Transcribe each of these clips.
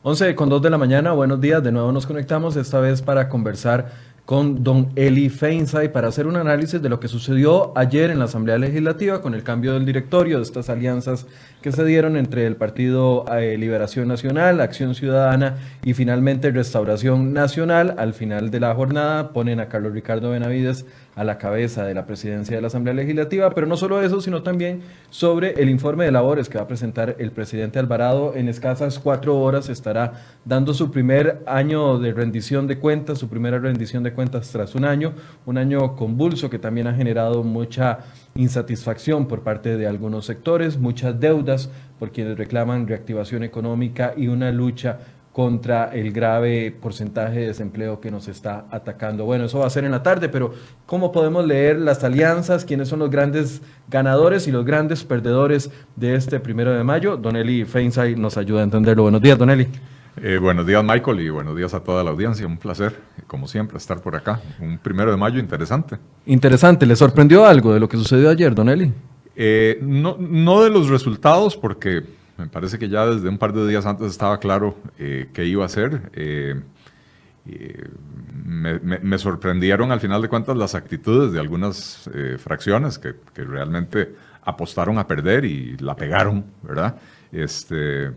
11:02 de la mañana, buenos días, de nuevo nos conectamos, esta vez para conversar con don Eli Feinsay para hacer un análisis de lo que sucedió ayer en la Asamblea Legislativa con el cambio del directorio, de estas alianzas que se dieron entre el Partido Liberación Nacional, Acción Ciudadana y finalmente Restauración Nacional. Al final de la jornada ponen a Carlos Ricardo Benavides a la cabeza de la presidencia de la Asamblea Legislativa, pero no solo eso, sino también sobre el informe de labores que va a presentar el presidente Alvarado. En escasas 4 horas estará dando su primer año de rendición de cuentas, su primera rendición de cuentas tras un año convulso que también ha generado mucha insatisfacción por parte de algunos sectores, muchas deudas por quienes reclaman reactivación económica y una lucha contra el grave porcentaje de desempleo que nos está atacando. Bueno, eso va a ser en la tarde, pero ¿cómo podemos leer las alianzas? ¿Quiénes son los grandes ganadores y los grandes perdedores de este 1 de mayo? Don Eli Feinsay nos ayuda a entenderlo. Buenos días, don Eli. Buenos días, Michael, y buenos días a toda la audiencia. Un placer, como siempre, estar por acá. Un 1 de mayo interesante. Interesante. ¿Le sorprendió algo de lo que sucedió ayer, don Eli? No de los resultados, porque me parece que ya desde un par de días antes estaba claro qué iba a ser. Me sorprendieron al final de cuentas las actitudes de algunas fracciones que realmente apostaron a perder y la pegaron, ¿verdad?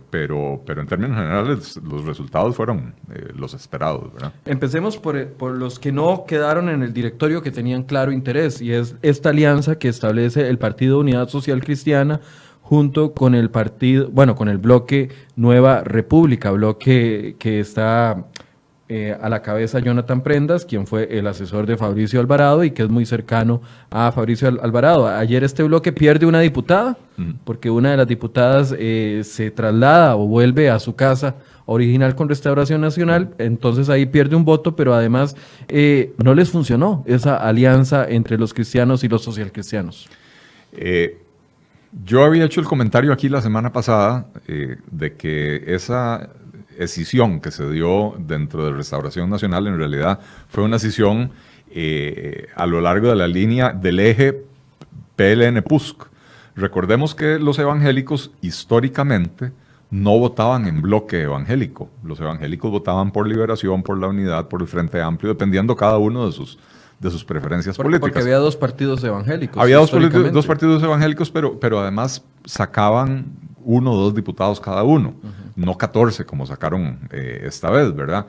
Pero en términos generales los resultados fueron los esperados, ¿verdad? Empecemos por los que no quedaron en el directorio, que tenían claro interés, y es esta alianza que establece el Partido Unidad Social Cristiana junto con el partido, bueno, con el bloque Nueva República, bloque que está a la cabeza Jonathan Prendas, quien fue el asesor de Fabricio Alvarado y que es muy cercano a Fabricio Alvarado. Ayer este bloque pierde una diputada, porque una de las diputadas se traslada o vuelve a su casa original con Restauración Nacional, entonces ahí pierde un voto, pero además no les funcionó esa alianza entre los cristianos y los socialcristianos. Yo había hecho el comentario aquí la semana pasada de que esa escisión que se dio dentro de Restauración Nacional en realidad fue una escisión a lo largo de la línea del eje PLN-PUSC. Recordemos que los evangélicos históricamente no votaban en bloque evangélico. Los evangélicos votaban por Liberación, por la Unidad, por el Frente Amplio, dependiendo cada uno de sus preferencias políticas. Porque había dos partidos evangélicos. Había dos partidos evangélicos, pero además sacaban 1 o 2 diputados cada uno, no 14 como sacaron esta vez, ¿verdad?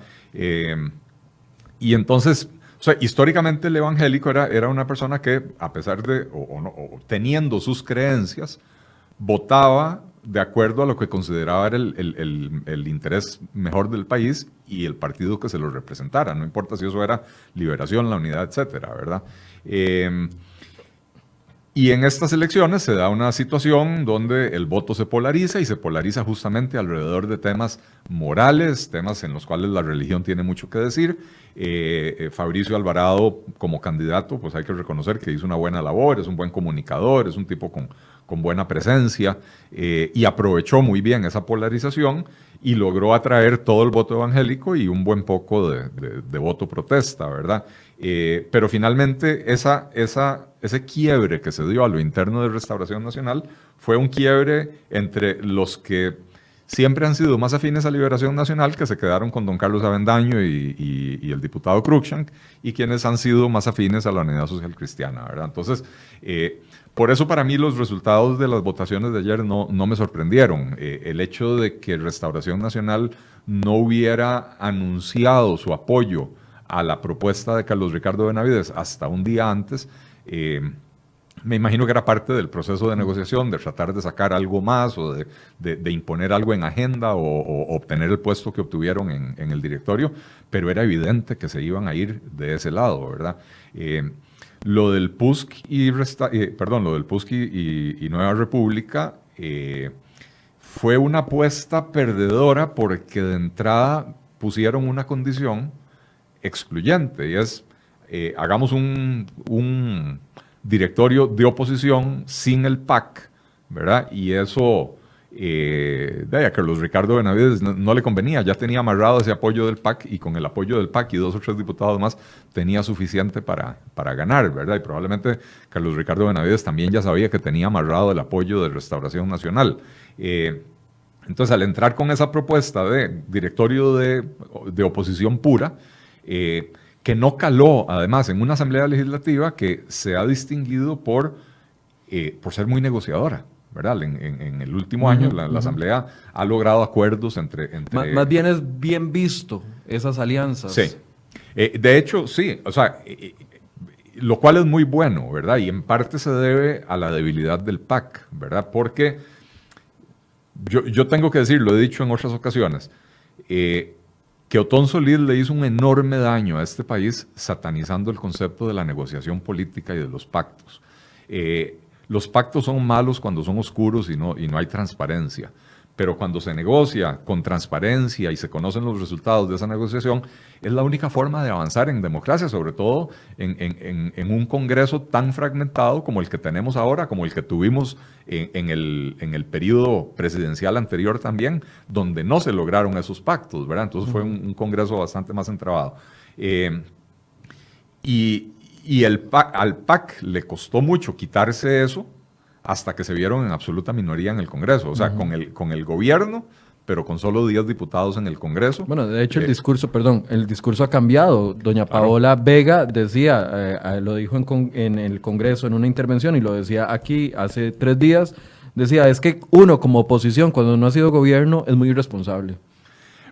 Y entonces, o sea, históricamente el evangélico era una persona que, a pesar de, o teniendo sus creencias, votaba de acuerdo a lo que consideraba era el interés mejor del país y el partido que se lo representara, no importa si eso era Liberación, la Unidad, etcétera, ¿verdad? Y en estas elecciones se da una situación donde el voto se polariza y se polariza justamente alrededor de temas morales, temas en los cuales la religión tiene mucho que decir. Fabricio Alvarado como candidato, pues hay que reconocer que hizo una buena labor, es un buen comunicador, es un tipo con buena presencia y aprovechó muy bien esa polarización y logró atraer todo el voto evangélico y un buen poco de voto protesta, ¿verdad? Pero finalmente ese quiebre que se dio a lo interno de Restauración Nacional fue un quiebre entre los que siempre han sido más afines a Liberación Nacional, que se quedaron con don Carlos Avendaño y el diputado Cruikshank, y quienes han sido más afines a la Unidad Social Cristiana, ¿verdad? Entonces, por eso para mí los resultados de las votaciones de ayer no me sorprendieron. El hecho de que Restauración Nacional no hubiera anunciado su apoyo a la propuesta de Carlos Ricardo Benavides hasta un día antes, me imagino que era parte del proceso de negociación, de tratar de sacar algo más o de imponer algo en agenda o obtener el puesto que obtuvieron en el directorio, pero era evidente que se iban a ir de ese lado, ¿verdad? Lo del PUSC y Nueva República fue una apuesta perdedora porque de entrada pusieron una condición excluyente y es hagamos un directorio de oposición sin el PAC, ¿verdad? Y eso a Carlos Ricardo Benavides no le convenía, ya tenía amarrado ese apoyo del PAC y con el apoyo del PAC y 2 o 3 diputados más tenía suficiente para ganar, ¿verdad? Y probablemente Carlos Ricardo Benavides también ya sabía que tenía amarrado el apoyo de Restauración Nacional. Entonces, al entrar con esa propuesta de directorio de oposición pura, que no caló, además, en una asamblea legislativa que se ha distinguido por ser muy negociadora, ¿verdad? En el último año, la asamblea ha logrado acuerdos entre... Más bien es bien visto esas alianzas. Sí. De hecho, sí, o sea, lo cual es muy bueno, ¿verdad? Y en parte se debe a la debilidad del PAC, ¿verdad? Porque yo tengo que decir, lo he dicho en otras ocasiones, que Otón Solís le hizo un enorme daño a este país satanizando el concepto de la negociación política y de los pactos. Los pactos son malos cuando son oscuros y no hay transparencia. Pero cuando se negocia con transparencia y se conocen los resultados de esa negociación, es la única forma de avanzar en democracia, sobre todo en un Congreso tan fragmentado como el que tenemos ahora, como el que tuvimos en el periodo presidencial anterior también, donde no se lograron esos pactos, ¿verdad? Entonces fue un Congreso bastante más entrabado. Al PAC le costó mucho quitarse eso, hasta que se vieron en absoluta minoría en el Congreso. O sea, con el gobierno, pero con solo 10 diputados en el Congreso. Bueno, de hecho el discurso ha cambiado. Doña Paola Vega decía, lo dijo en el Congreso en una intervención y lo decía aquí hace 3 días, decía, es que uno como oposición, cuando no ha sido gobierno, es muy irresponsable.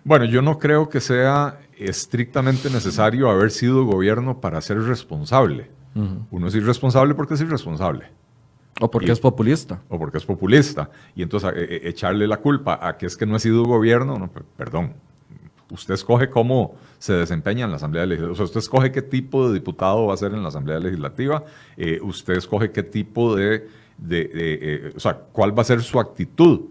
Bueno, yo no creo que sea estrictamente necesario haber sido gobierno para ser responsable. Uno es irresponsable porque es irresponsable. O porque es populista. O porque es populista. Y entonces echarle la culpa a que es que no ha sido gobierno, no, perdón. Usted escoge cómo se desempeña en la Asamblea Legislativa. O sea, usted escoge qué tipo de diputado va a ser en la Asamblea Legislativa. Usted escoge qué tipo o sea, cuál va a ser su actitud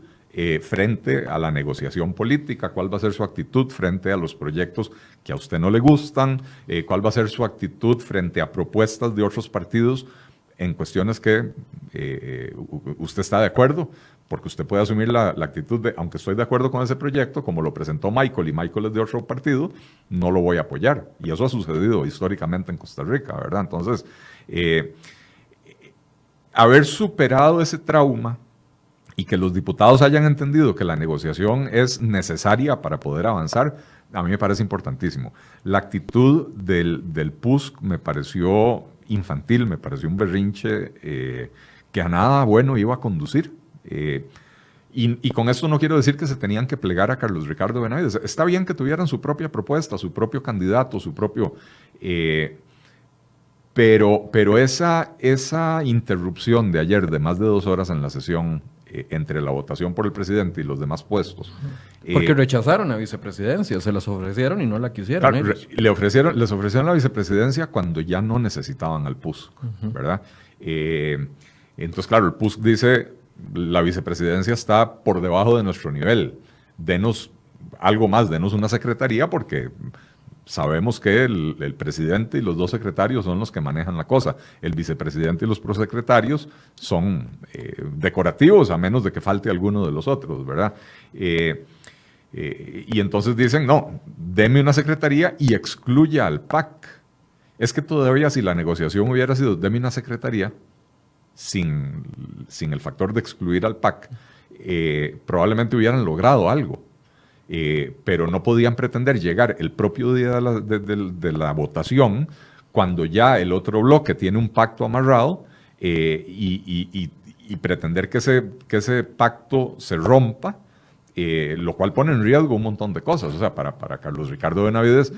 frente a la negociación política, cuál va a ser su actitud frente a los proyectos que a usted no le gustan, cuál va a ser su actitud frente a propuestas de otros partidos en cuestiones que usted está de acuerdo, porque usted puede asumir la actitud de, aunque estoy de acuerdo con ese proyecto, como lo presentó Michael y Michael es de otro partido, no lo voy a apoyar. Y eso ha sucedido históricamente en Costa Rica, ¿verdad? Entonces, haber superado ese trauma y que los diputados hayan entendido que la negociación es necesaria para poder avanzar, a mí me parece importantísimo. La actitud del PUSC me pareció infantil, me pareció un berrinche que a nada bueno iba a conducir. Y con esto no quiero decir que se tenían que plegar a Carlos Ricardo Benavides. Está bien que tuvieran su propia propuesta, su propio candidato, su propio... pero esa interrupción de ayer de más de 2 horas en la sesión entre la votación por el presidente y los demás puestos. Porque rechazaron la vicepresidencia, se las ofrecieron y no la quisieron. Claro, les ofrecieron la vicepresidencia cuando ya no necesitaban al PUSC, ¿verdad? Entonces, claro, el PUSC dice, la vicepresidencia está por debajo de nuestro nivel, denos algo más, denos una secretaría porque sabemos que el presidente y los 2 secretarios son los que manejan la cosa. El vicepresidente y los prosecretarios son decorativos, a menos de que falte alguno de los otros, ¿verdad? Y entonces dicen, no, deme una secretaría y excluya al PAC. Es que todavía si la negociación hubiera sido, deme una secretaría sin el factor de excluir al PAC, probablemente hubieran logrado algo. Pero no podían pretender llegar el propio día de la votación, cuando ya el otro bloque tiene un pacto amarrado, y pretender que ese pacto se rompa, lo cual pone en riesgo un montón de cosas. O sea, para Carlos Ricardo Benavides,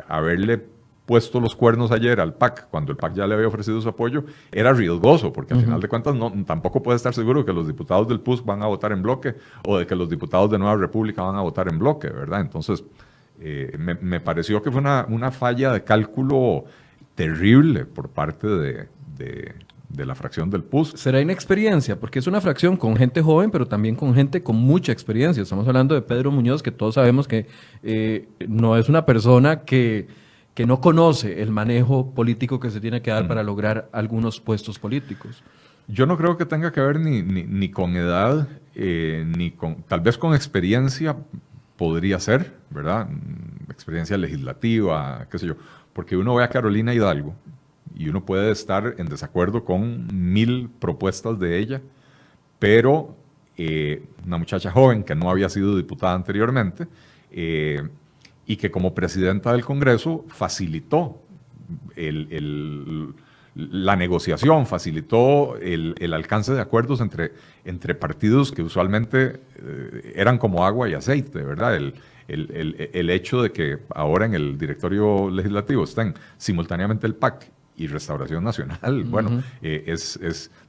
haberle puesto los cuernos ayer al PAC, cuando el PAC ya le había ofrecido su apoyo, era riesgoso, porque al final de cuentas tampoco puede estar seguro de que los diputados del PUSC van a votar en bloque o de que los diputados de Nueva República van a votar en bloque, ¿verdad? Entonces, me pareció que fue una falla de cálculo terrible por parte de la fracción del PUSC. Será inexperiencia, porque es una fracción con gente joven, pero también con gente con mucha experiencia. Estamos hablando de Pedro Muñoz, que todos sabemos que no es una persona que no conoce el manejo político que se tiene que dar para lograr algunos puestos políticos. Yo no creo que tenga que ver ni con edad, ni con, tal vez con experiencia podría ser, ¿verdad? Experiencia legislativa, qué sé yo. Porque uno ve a Carolina Hidalgo y uno puede estar en desacuerdo con 1000 propuestas de ella, pero una muchacha joven que no había sido diputada anteriormente, y que como presidenta del Congreso facilitó la negociación, facilitó el alcance de acuerdos entre partidos que usualmente eran como agua y aceite, ¿verdad? El hecho de que ahora en el directorio legislativo estén simultáneamente el PAC y Restauración Nacional, bueno,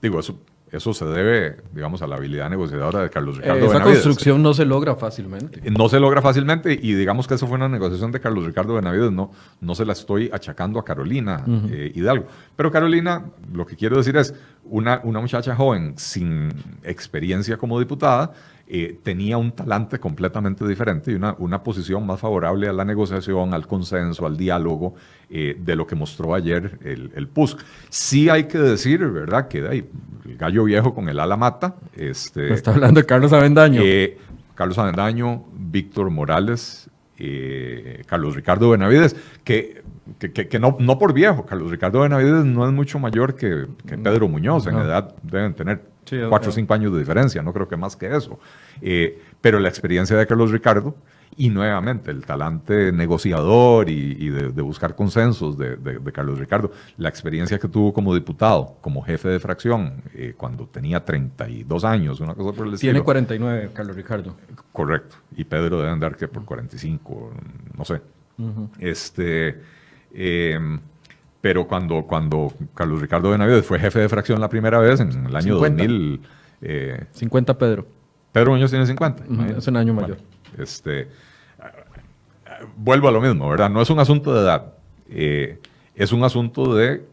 digo, eso se debe, digamos, a la habilidad negociadora de Carlos Ricardo Esa Benavides. construcción no se logra fácilmente. No se logra fácilmente y digamos que eso fue una negociación de Carlos Ricardo Benavides, no se la estoy achacando a Carolina Hidalgo. Pero Carolina, lo que quiero decir es, una muchacha joven sin experiencia como diputada, tenía un talante completamente diferente y una posición más favorable a la negociación, al consenso, al diálogo, de lo que mostró ayer el PUSC. Sí hay que decir, ¿verdad?, que el gallo viejo con el ala mata. Está hablando de Carlos Avendaño. Carlos Avendaño, Víctor Morales, Carlos Ricardo Benavides, que no por viejo, Carlos Ricardo Benavides no es mucho mayor que Pedro Muñoz, en edad deben tener 4 o 5 años de diferencia, no creo que más que eso. Pero la experiencia de Carlos Ricardo y nuevamente el talante negociador y de buscar consensos de Carlos Ricardo, la experiencia que tuvo como diputado, como jefe de fracción, cuando tenía 32 años, una cosa por el estilo. Tiene 49, Carlos Ricardo. Correcto, y Pedro debe andar que por 45, no sé. Pero cuando Carlos Ricardo Benavides fue jefe de fracción la primera vez, en el año 50. 2000... 50 Pedro. Pedro Muñoz tiene 50. Es un año mayor. Vuelvo a lo mismo, ¿verdad? No es un asunto de edad, es un asunto de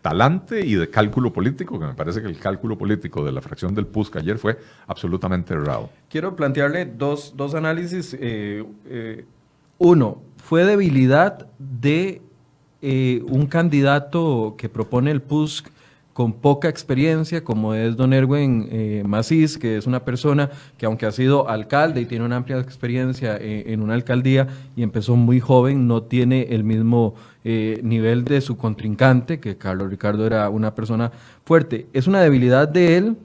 talante y de cálculo político, que me parece que el cálculo político de la fracción del PUSC ayer fue absolutamente errado. Quiero plantearle dos análisis. Uno, fue debilidad de un candidato que propone el PUSC con poca experiencia, como es don Erwin Macís, que es una persona que aunque ha sido alcalde y tiene una amplia experiencia en una alcaldía y empezó muy joven, no tiene el mismo nivel de su contrincante, que Carlos Ricardo era una persona fuerte. ¿Es una debilidad de él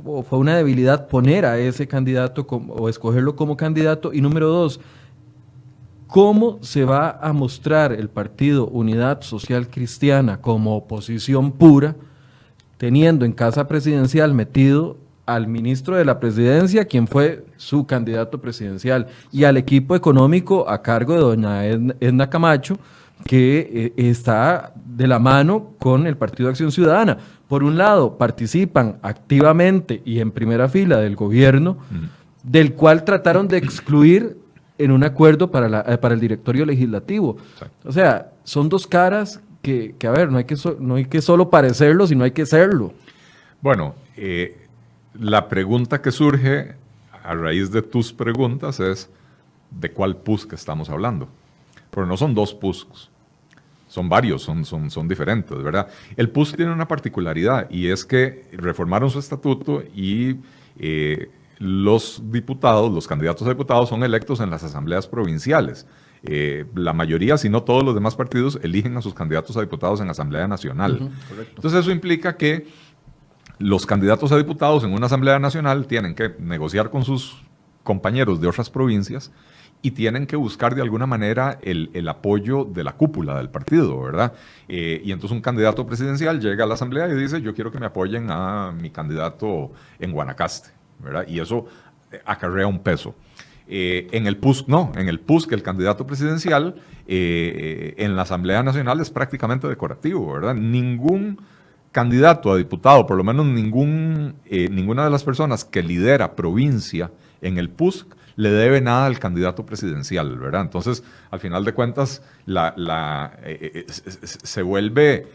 o fue una debilidad poner a ese candidato o escogerlo como candidato? Y número dos, ¿cómo se va a mostrar el partido Unidad Social Cristiana como oposición pura, teniendo en casa presidencial metido al ministro de la presidencia, quien fue su candidato presidencial, y al equipo económico a cargo de doña Edna Camacho, que está de la mano con el Partido de Acción Ciudadana? Por un lado, participan activamente y en primera fila del gobierno, del cual trataron de excluir en un acuerdo para el directorio legislativo. Exacto. O sea, son dos caras que a ver, no hay que solo parecerlo, sino hay que serlo. Bueno, la pregunta que surge a raíz de tus preguntas es ¿de cuál PUSC estamos hablando? Pero no son dos PUSCs, son varios, son diferentes, ¿verdad? El PUSC tiene una particularidad y es que reformaron su estatuto y los diputados, los candidatos a diputados son electos en las asambleas provinciales. La mayoría, si no todos los demás partidos, eligen a sus candidatos a diputados en Asamblea Nacional. Entonces eso implica que los candidatos a diputados en una Asamblea Nacional tienen que negociar con sus compañeros de otras provincias y tienen que buscar de alguna manera el apoyo de la cúpula del partido, ¿verdad? Y entonces un candidato presidencial llega a la Asamblea y dice, yo quiero que me apoyen a mi candidato en Guanacaste, ¿verdad? Y eso acarrea un peso. En el PUSC no, en el PUSC el candidato presidencial en la Asamblea Nacional es prácticamente decorativo, ¿verdad? Ningún candidato a diputado, por lo menos ninguna de las personas que lidera provincia en el PUSC le debe nada al candidato presidencial, ¿verdad? Entonces, al final de cuentas, se vuelve...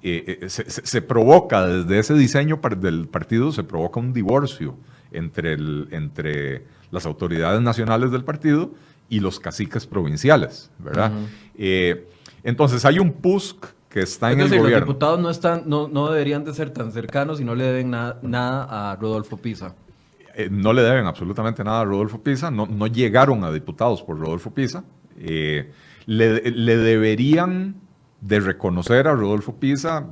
se provoca desde ese diseño del partido, se provoca un divorcio entre las autoridades nacionales del partido y los caciques provinciales, ¿verdad? Entonces hay un PUSC que está en el gobierno. Los diputados no deberían de ser tan cercanos y no le deben nada a Rodolfo Pisa. No le deben absolutamente nada a Rodolfo Pisa, no llegaron a diputados por Rodolfo Pisa. Le deberían de reconocer a Rodolfo Pisa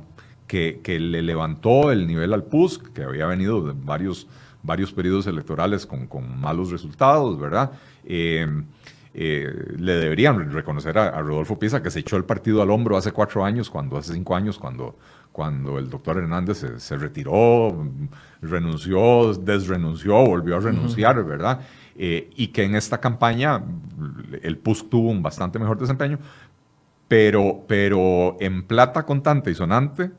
que le levantó el nivel al PUSC, que había venido de varios periodos electorales con malos resultados, ¿verdad? Le deberían reconocer a Rodolfo Pisa que se echó el partido al hombro hace 5 años, cuando el doctor Hernández se retiró, renunció, desrenunció, volvió a renunciar, ¿verdad? Y que en esta campaña el PUSC tuvo un bastante mejor desempeño, pero en plata contante y sonante,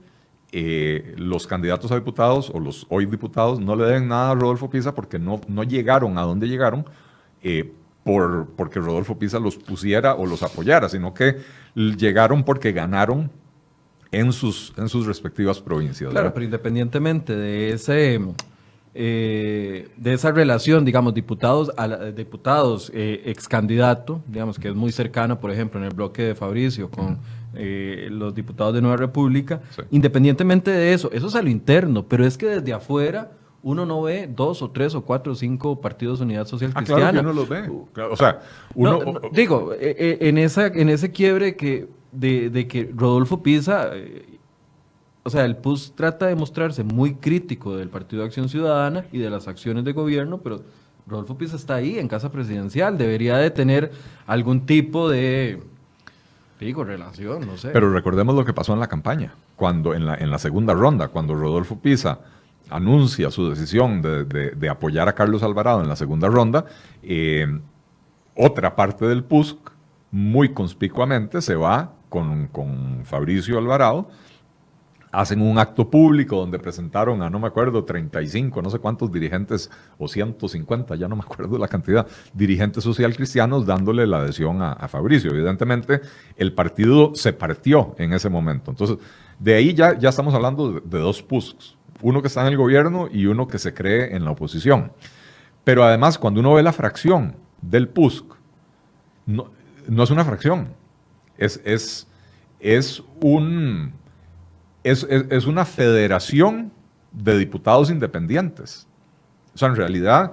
los candidatos a diputados o los hoy diputados no le deben nada a Rodolfo Pisa porque no llegaron a donde llegaron porque Rodolfo Pisa los pusiera o los apoyara, sino que llegaron porque ganaron en sus respectivas provincias. Claro, ¿verdad? pero independientemente de esa relación, digamos, diputados ex candidato, digamos, que es muy cercana, por ejemplo, en el bloque de Fabricio con los diputados de Nueva República, sí. Independientemente de eso es a lo interno, pero es que desde afuera uno no ve 2 o 3 o 4 o 5 partidos de Unidad Social Cristiana. Claro que uno los ve. Claro, o sea, uno... digo, en ese quiebre de que Rodolfo Pisa... O sea, el PUS trata de mostrarse muy crítico del Partido de Acción Ciudadana y de las acciones de gobierno, pero Rodolfo Pisa está ahí en casa presidencial, debería de tener algún tipo de, relación, no sé. Pero recordemos lo que pasó en la campaña, cuando en la segunda ronda, cuando Rodolfo Pisa anuncia su decisión de apoyar a Carlos Alvarado en la segunda ronda, otra parte del PUSC muy conspicuamente se va con Fabricio Alvarado. Hacen un acto público donde presentaron a, no me acuerdo, 35, no sé cuántos dirigentes, o 150, ya no me acuerdo la cantidad, dirigentes social cristianos dándole la adhesión a Fabricio. Evidentemente, el partido se partió en ese momento. Entonces, de ahí ya estamos hablando de 2 PUSCs. Uno que está en el gobierno y uno que se cree en la oposición. Pero además, cuando uno ve la fracción del PUSC, no es una fracción. Es una federación de diputados independientes. O sea, en realidad,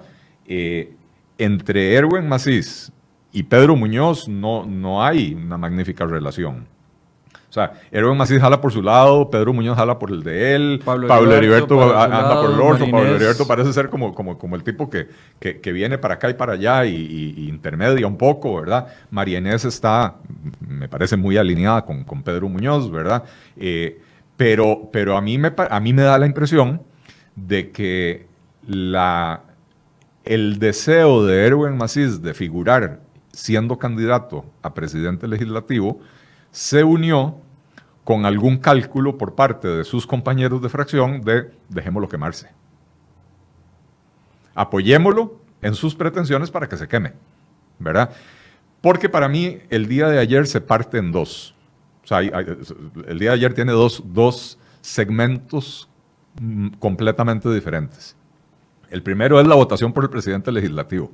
entre Erwin Macís y Pedro Muñoz no hay una magnífica relación. O sea, Erwin Macís jala por su lado, Pedro Muñoz jala por el de él, Pablo Heriberto anda por el otro, Pablo Heriberto parece ser como el tipo que viene para acá y para allá y intermedia un poco, ¿verdad? María Inés está, me parece, muy alineada con Pedro Muñoz, ¿verdad? Pero a mí me da la impresión de que el deseo de Erwin Macís de figurar siendo candidato a presidente legislativo se unió con algún cálculo por parte de sus compañeros de fracción de dejémoslo quemarse. Apoyémoslo en sus pretensiones para que se queme, ¿verdad? Porque para mí el día de ayer se parte en 2. O sea, el día de ayer tiene dos segmentos completamente diferentes. El primero es la votación por el presidente legislativo,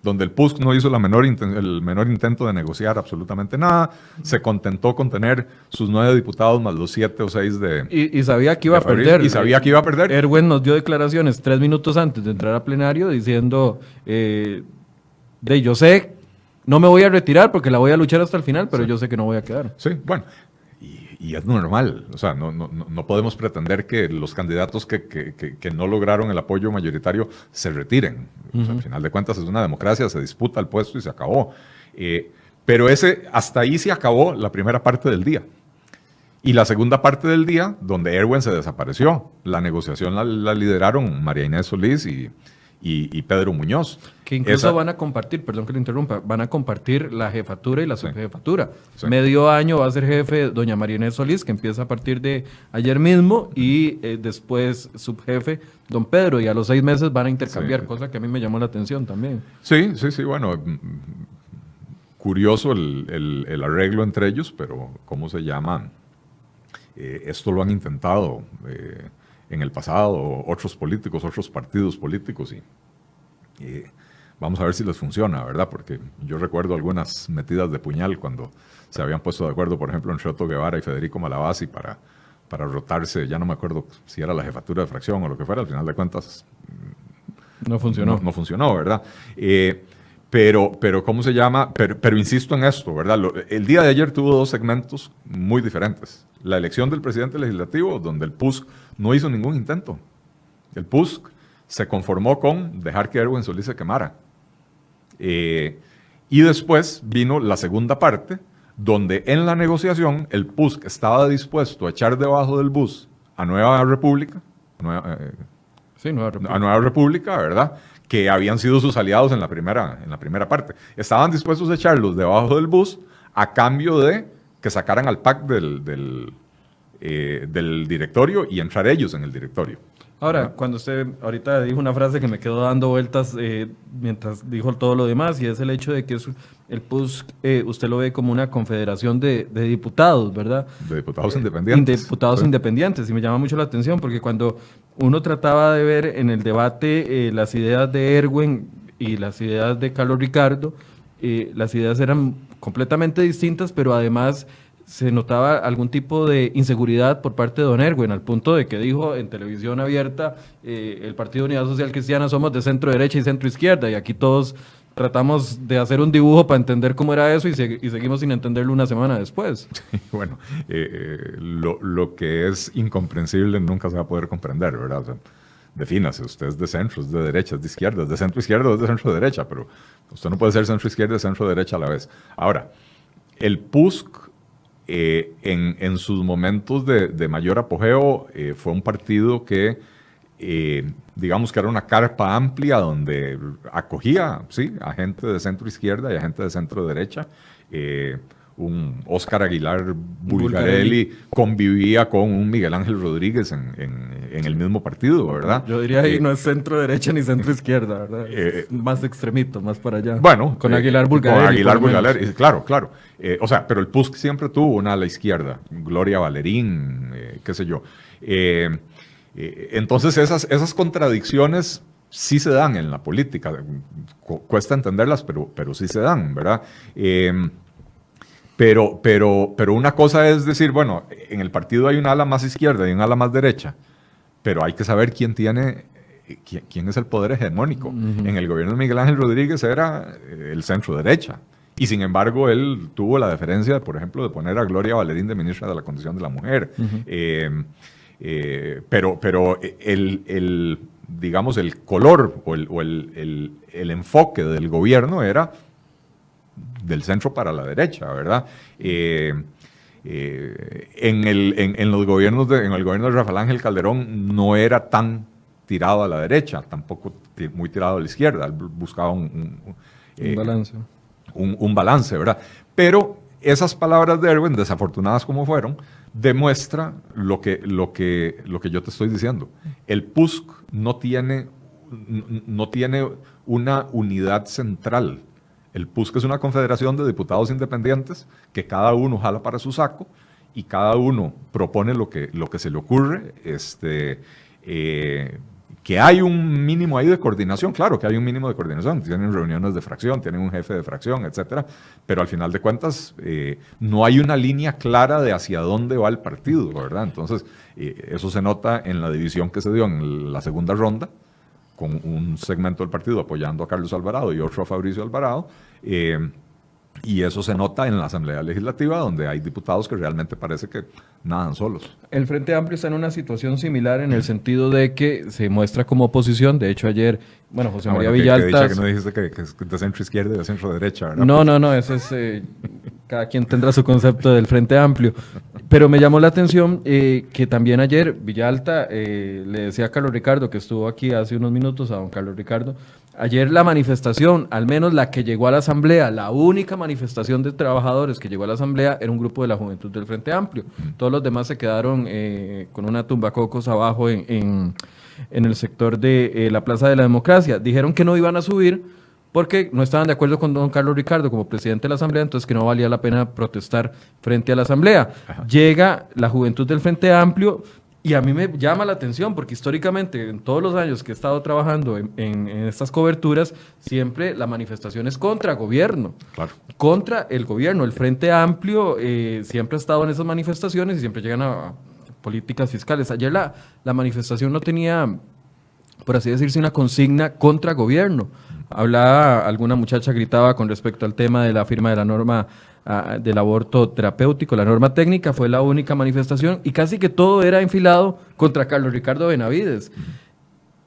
donde el PUSC no hizo el menor intento de negociar absolutamente nada, se contentó con tener sus 9 diputados más los 7 o 6 de... Y sabía que iba a perder. Y sabía que iba a perder. Erwin nos dio declaraciones 3 minutos antes de entrar a plenario diciendo, yo sé, no me voy a retirar porque la voy a luchar hasta el final, pero sí, yo sé que no voy a quedar. Sí, bueno, y es normal. O sea, no podemos pretender que los candidatos que no lograron el apoyo mayoritario se retiren. O sea, al final de cuentas es una democracia, se disputa el puesto y se acabó. Pero hasta ahí se acabó la primera parte del día. Y la segunda parte del día, donde Erwin se desapareció, la negociación la lideraron María Inés Solís y Pedro Muñoz. Que incluso van a compartir, perdón que le interrumpa, van a compartir la jefatura y la subjefatura. Sí. Medio año va a ser jefe doña María Inés Solís, que empieza a partir de ayer mismo, y después subjefe don Pedro, y a los 6 meses van a intercambiar, sí, cosa que a mí me llamó la atención también. Sí, bueno, curioso el arreglo entre ellos, pero ¿cómo se llama? Esto lo han intentado en el pasado otros políticos, otros partidos políticos, y vamos a ver si les funciona, ¿verdad? Porque yo recuerdo algunas metidas de puñal cuando se habían puesto de acuerdo, por ejemplo, entre Otto Guevara y Federico Malavasi para rotarse, ya no me acuerdo si era la jefatura de fracción o lo que fuera, al final de cuentas no funcionó. No funcionó, ¿verdad? Pero ¿cómo se llama? Pero insisto en esto, ¿verdad? El día de ayer tuvo 2 segmentos muy diferentes. La elección del presidente legislativo, donde el PUSC no hizo ningún intento. El PUSC se conformó con dejar que Erwin Solís se quemara. Y después vino la segunda parte, donde en la negociación el PUSC estaba dispuesto a echar debajo del bus a Nueva República, a Nueva República, ¿verdad?, que habían sido sus aliados en la primera parte. Estaban dispuestos a echarlos debajo del bus a cambio de que sacaran al PAC del directorio y entrar ellos en el directorio. Ahora, cuando usted ahorita dijo una frase que me quedó dando vueltas mientras dijo todo lo demás, y es el hecho de que el PUSC, usted lo ve como una confederación de diputados, ¿verdad? De diputados independientes. Diputados independientes, y me llama mucho la atención, porque cuando uno trataba de ver en el debate las ideas de Erwin y las ideas de Carlos Ricardo, las ideas eran completamente distintas, pero además se notaba algún tipo de inseguridad por parte de don Erwin, al punto de que dijo en televisión abierta, el Partido Unidad Social Cristiana somos de centro derecha y centro izquierda, y aquí todos tratamos de hacer un dibujo para entender cómo era eso y seguimos sin entenderlo una semana después. Bueno, lo que es incomprensible nunca se va a poder comprender, ¿verdad? O sea, defínase, usted es de centro, es de derecha, es de izquierda, es de centro izquierda o es de centro derecha, pero usted no puede ser centro izquierda y centro derecha a la vez. Ahora, el PUSC en sus momentos de mayor apogeo fue un partido que digamos que era una carpa amplia donde acogía, sí, a gente de centro izquierda y a gente de centro derecha. Un Óscar Aguilar Bulgarelli convivía con un Miguel Ángel Rodríguez en el mismo partido, ¿verdad? Yo diría ahí no es centro derecha ni centro izquierda, ¿verdad? Es más extremito, más para allá. Bueno, con Aguilar Bulgarelli. Con Aguilar Bulgarelli, claro. O sea, pero el PUSC siempre tuvo una a la izquierda, Gloria Valerín, qué sé yo. Entonces esas contradicciones sí se dan en la política. Cuesta entenderlas, pero sí se dan, ¿verdad? Pero una cosa es decir, bueno, en el partido hay un ala más izquierda y un ala más derecha, pero hay que saber quién es el poder hegemónico. Uh-huh. En el gobierno de Miguel Ángel Rodríguez era el centro derecha, y sin embargo él tuvo la deferencia, por ejemplo, de poner a Gloria Valerín de ministra de la Condición de la Mujer. Uh-huh. Pero digamos, el color o el enfoque del gobierno era del centro para la derecha, ¿verdad? En el gobierno de Rafael Ángel Calderón no era tan tirado a la derecha, tampoco muy tirado a la izquierda, él buscaba un balance. Un balance, ¿verdad? Pero esas palabras de Erwin, desafortunadas como fueron, demuestra lo que yo te estoy diciendo. El PUSC no tiene una unidad central. El PUSC es una confederación de diputados independientes que cada uno jala para su saco y cada uno propone lo que se le ocurre. Que hay un mínimo ahí de coordinación, claro que hay un mínimo de coordinación, tienen reuniones de fracción, tienen un jefe de fracción, etcétera, pero al final de cuentas no hay una línea clara de hacia dónde va el partido, ¿verdad? Entonces, eso se nota en la división que se dio en la segunda ronda, con un segmento del partido apoyando a Carlos Alvarado y otro a Fabricio Alvarado, y eso se nota en la Asamblea Legislativa, donde hay diputados que realmente parece que nadan solos. El Frente Amplio está en una situación similar en el sentido de que se muestra como oposición. De hecho, ayer, José María Villalta... Que no dijiste que es de centro izquierda y de centro derecha, ¿verdad? No, eso es... cada quien tendrá su concepto del Frente Amplio. Pero me llamó la atención que también ayer Villalta le decía a Carlos Ricardo, que estuvo aquí hace unos minutos, a don Carlos Ricardo, ayer la manifestación, al menos la que llegó a la Asamblea, la única manifestación de trabajadores que llegó a la Asamblea era un grupo de la Juventud del Frente Amplio. Todos los demás se quedaron con una tumbacocos abajo en el sector de la Plaza de la Democracia. Dijeron que no iban a subir porque no estaban de acuerdo con don Carlos Ricardo como presidente de la Asamblea, entonces que no valía la pena protestar frente a la Asamblea. Ajá. Llega la Juventud del Frente Amplio y a mí me llama la atención porque históricamente, en todos los años que he estado trabajando en estas coberturas, siempre la manifestación es contra gobierno, claro, contra el gobierno. El Frente Amplio siempre ha estado en esas manifestaciones y siempre llegan a políticas fiscales. Ayer la manifestación no tenía, por así decirse, una consigna contra gobierno. Hablaba, alguna muchacha gritaba con respecto al tema de la firma de la norma del aborto terapéutico, la norma técnica, fue la única manifestación y casi que todo era enfilado contra Carlos Ricardo Benavides.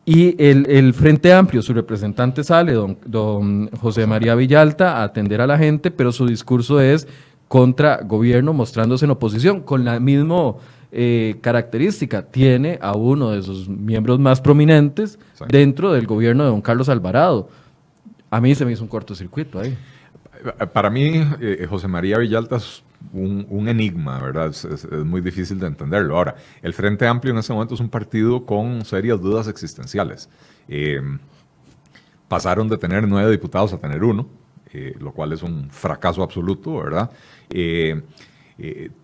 Y el Frente Amplio, su representante sale, don José María Villalta, a atender a la gente, pero su discurso es contra gobierno, mostrándose en oposición, con la misma característica. Tiene a uno de sus miembros más prominentes dentro del gobierno de don Carlos Alvarado. A mí se me hizo un cortocircuito ahí. Para mí, José María Villalta es un enigma, ¿verdad? Es muy difícil de entenderlo. Ahora, el Frente Amplio en este momento es un partido con serias dudas existenciales. Pasaron de tener 9 diputados a tener 1, lo cual es un fracaso absoluto, ¿verdad?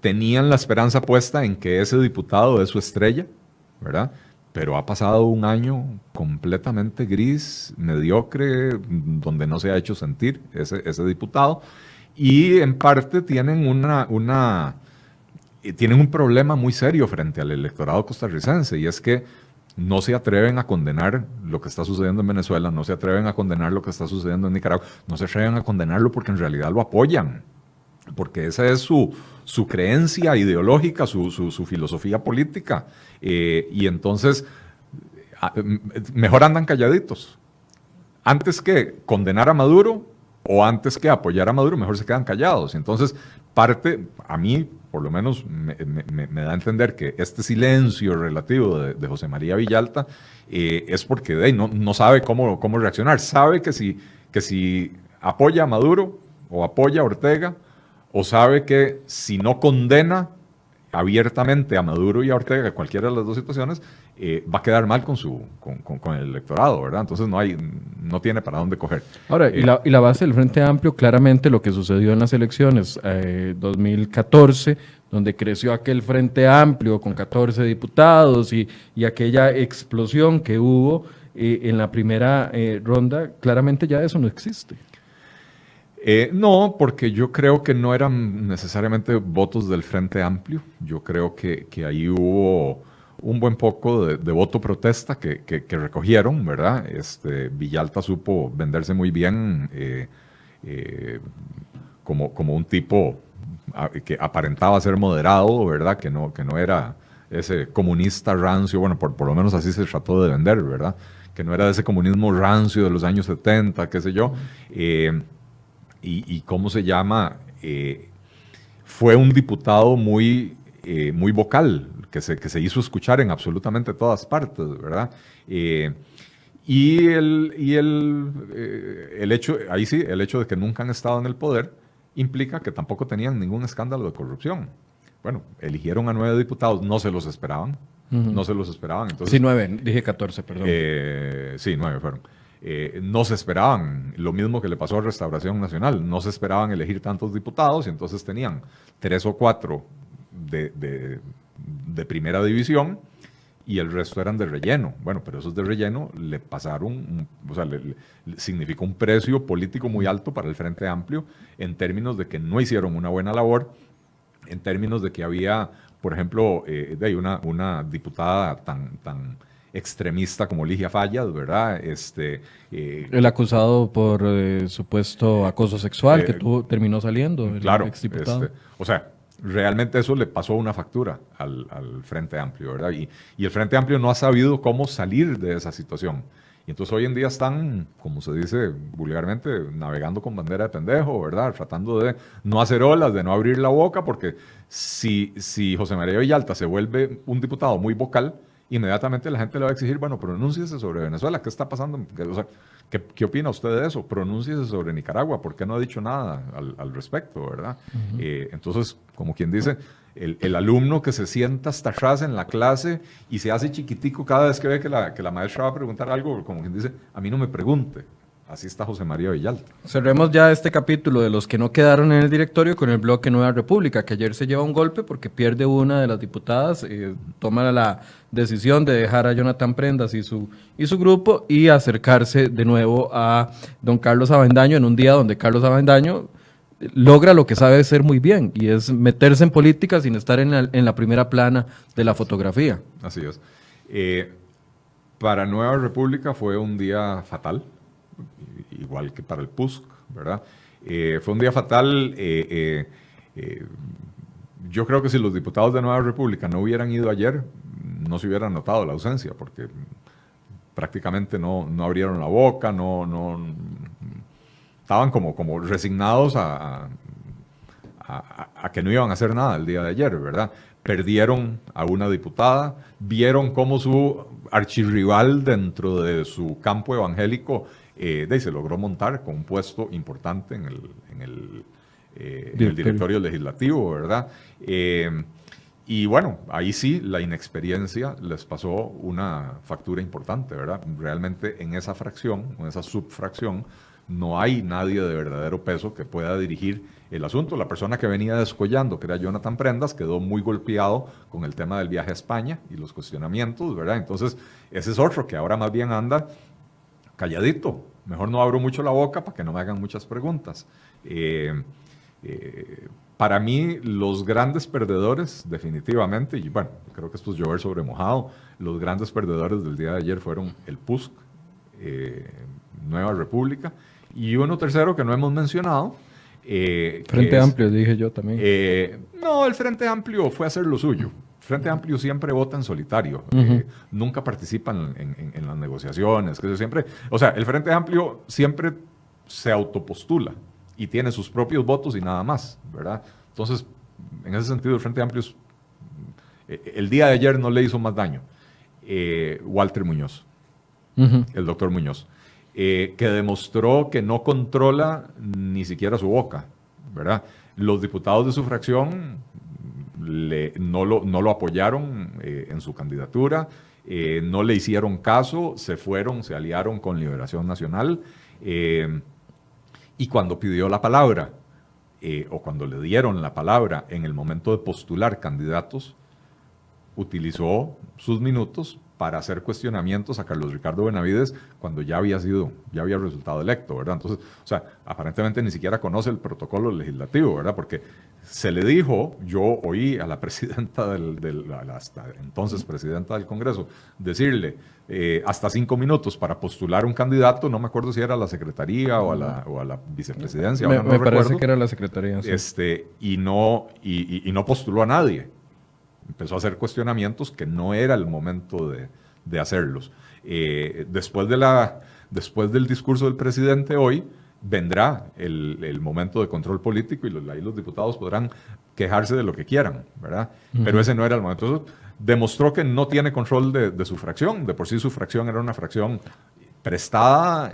Tenían la esperanza puesta en que ese diputado es su estrella, ¿verdad? Pero ha pasado un año completamente gris, mediocre, donde no se ha hecho sentir ese diputado. Y en parte tienen tienen un problema muy serio frente al electorado costarricense, y es que no se atreven a condenar lo que está sucediendo en Venezuela, no se atreven a condenar lo que está sucediendo en Nicaragua, no se atreven a condenarlo porque en realidad lo apoyan, porque esa es su creencia ideológica, su filosofía política. Y entonces, mejor andan calladitos. Antes que condenar a Maduro o antes que apoyar a Maduro, mejor se quedan callados. Entonces, a mí, por lo menos, me da a entender que este silencio relativo de José María Villalta es porque no sabe cómo reaccionar. Sabe que si apoya a Maduro o apoya a Ortega, o sabe que si no condena abiertamente a Maduro y a Ortega, cualquiera de las dos situaciones, va a quedar mal con el electorado, ¿verdad? Entonces no tiene para dónde coger. Ahora, y la base del Frente Amplio, claramente lo que sucedió en las elecciones 2014, donde creció aquel Frente Amplio con 14 diputados y aquella explosión que hubo en la primera ronda, claramente ya eso no existe. No, porque yo creo que no eran necesariamente votos del Frente Amplio. Yo creo que ahí hubo un buen poco de voto protesta que recogieron, ¿verdad? Villalta supo venderse muy bien como un tipo que aparentaba ser moderado, ¿verdad? Que no era ese comunista rancio, bueno, por lo menos así se trató de vender, ¿verdad? Que no era de ese comunismo rancio de los años 70, qué sé yo. Y ¿cómo se llama? Fue un diputado muy vocal, que se hizo escuchar en absolutamente todas partes, ¿verdad? Y el hecho de que nunca han estado en el poder implica que tampoco tenían ningún escándalo de corrupción. Bueno, eligieron a 9 diputados, no se los esperaban. No se los esperaban. Entonces, sí, 9, dije 14, perdón. Sí, 9 fueron. No se esperaban, lo mismo que le pasó a Restauración Nacional, no se esperaban elegir tantos diputados y entonces tenían 3 o 4 de primera división y el resto eran de relleno. Bueno, pero esos de relleno le pasaron, significó un precio político muy alto para el Frente Amplio en términos de que no hicieron una buena labor, en términos de que había, por ejemplo, una diputada tan extremista como Ligia Fallas, ¿verdad? El acusado por supuesto acoso sexual que terminó saliendo. Claro, o sea, realmente eso le pasó una factura al Frente Amplio, ¿verdad? Y el Frente Amplio no ha sabido cómo salir de esa situación. Y entonces hoy en día están, como se dice vulgarmente, navegando con bandera de pendejo, ¿verdad? Tratando de no hacer olas, de no abrir la boca, porque si José María Villalta se vuelve un diputado muy vocal, inmediatamente la gente le va a exigir, bueno, pronúnciese sobre Venezuela, ¿qué está pasando? O sea, ¿qué opina usted de eso? Pronúnciese sobre Nicaragua, ¿por qué no ha dicho nada al respecto, verdad? Entonces, como quien dice, el alumno que se sienta hasta atrás en la clase y se hace chiquitico cada vez que ve que la maestra va a preguntar algo, como quien dice, a mí no me pregunte. Así está José María Villalta. Cerremos ya este capítulo de los que no quedaron en el directorio con el bloque Nueva República, que ayer se lleva un golpe porque pierde una de las diputadas, toma la decisión de dejar a Jonathan Prendas y su grupo y acercarse de nuevo a don Carlos Avendaño en un día donde Carlos Avendaño logra lo que sabe hacer muy bien, y es meterse en política sin estar en la primera plana de la fotografía. Así es. Para Nueva República fue un día fatal, igual que para el PUSC, ¿verdad? Fue un día fatal. Yo creo que si los diputados de Nueva República no hubieran ido ayer, no se hubiera notado la ausencia, porque prácticamente no abrieron la boca, estaban como resignados a que no iban a hacer nada el día de ayer, ¿verdad? Perdieron a una diputada, vieron cómo su archirrival dentro de su campo evangélico se logró montar con un puesto importante en el directorio legislativo, ¿verdad? Y bueno, ahí sí la inexperiencia les pasó una factura importante, ¿verdad? Realmente en esa fracción, en esa subfracción, no hay nadie de verdadero peso que pueda dirigir el asunto. La persona que venía descollando, que era Jonathan Prendas, quedó muy golpeado con el tema del viaje a España y los cuestionamientos, ¿verdad? Entonces, ese es otro que ahora más bien anda calladito. Mejor no abro mucho la boca para que no me hagan muchas preguntas. Para mí, los grandes perdedores, definitivamente, y bueno, creo que esto es llover sobre mojado, los grandes perdedores del día de ayer fueron el PUSC, Nueva República, y uno tercero que no hemos mencionado. Frente Amplio, dije yo también. No, el Frente Amplio fue a hacer lo suyo. Frente Amplio siempre vota en solitario, nunca participan en las negociaciones, el Frente Amplio siempre se autopostula y tiene sus propios votos y nada más, ¿verdad? Entonces, en ese sentido, el Frente Amplio el día de ayer no le hizo más daño. Walter Muñoz, el doctor Muñoz, que demostró que no controla ni siquiera su boca, ¿verdad? Los diputados de su fracción no lo apoyaron en su candidatura, no le hicieron caso, se aliaron con Liberación Nacional, y cuando pidió la palabra, o cuando le dieron la palabra en el momento de postular candidatos, utilizó sus minutos para hacer cuestionamientos a Carlos Ricardo Benavides cuando ya había resultado electo, ¿verdad? Entonces, aparentemente ni siquiera conoce el protocolo legislativo, ¿verdad? Porque se le dijo, yo oí a la presidenta hasta entonces presidenta del Congreso, decirle hasta 5 minutos para postular un candidato, no me acuerdo si era a la secretaría o a la vicepresidencia. Me parece que era la secretaría. Sí. Y no postuló a nadie. Empezó a hacer cuestionamientos que no era el momento de hacerlos. Después del discurso del presidente hoy, vendrá el momento de control político y ahí los diputados podrán quejarse de lo que quieran, ¿verdad? Pero ese no era el momento. Entonces, demostró que no tiene control de su fracción. De por sí su fracción era una fracción prestada.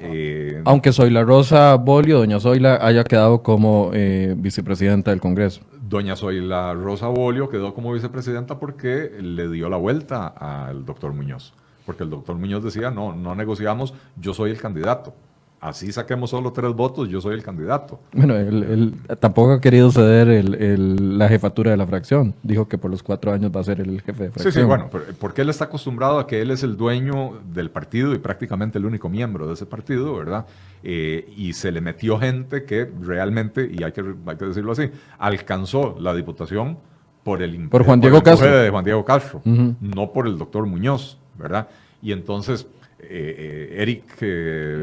Aunque Zoila Rosa Bolio, doña Zoila, haya quedado como vicepresidenta del Congreso. Doña Zoila Rosa Bolio quedó como vicepresidenta porque le dio la vuelta al doctor Muñoz. Porque el doctor Muñoz decía, no negociamos, yo soy el candidato. Así saquemos solo 3 votos, yo soy el candidato. Bueno, él tampoco ha querido ceder la jefatura de la fracción. Dijo que por los 4 años va a ser el jefe de fracción. Sí, bueno, porque él está acostumbrado a que él es el dueño del partido y prácticamente el único miembro de ese partido, ¿verdad? Y se le metió gente que realmente, y hay que decirlo así, alcanzó la diputación por Juan Diego Castro. De Juan Diego Castro, no por el doctor Muñoz, ¿verdad? Y entonces Eric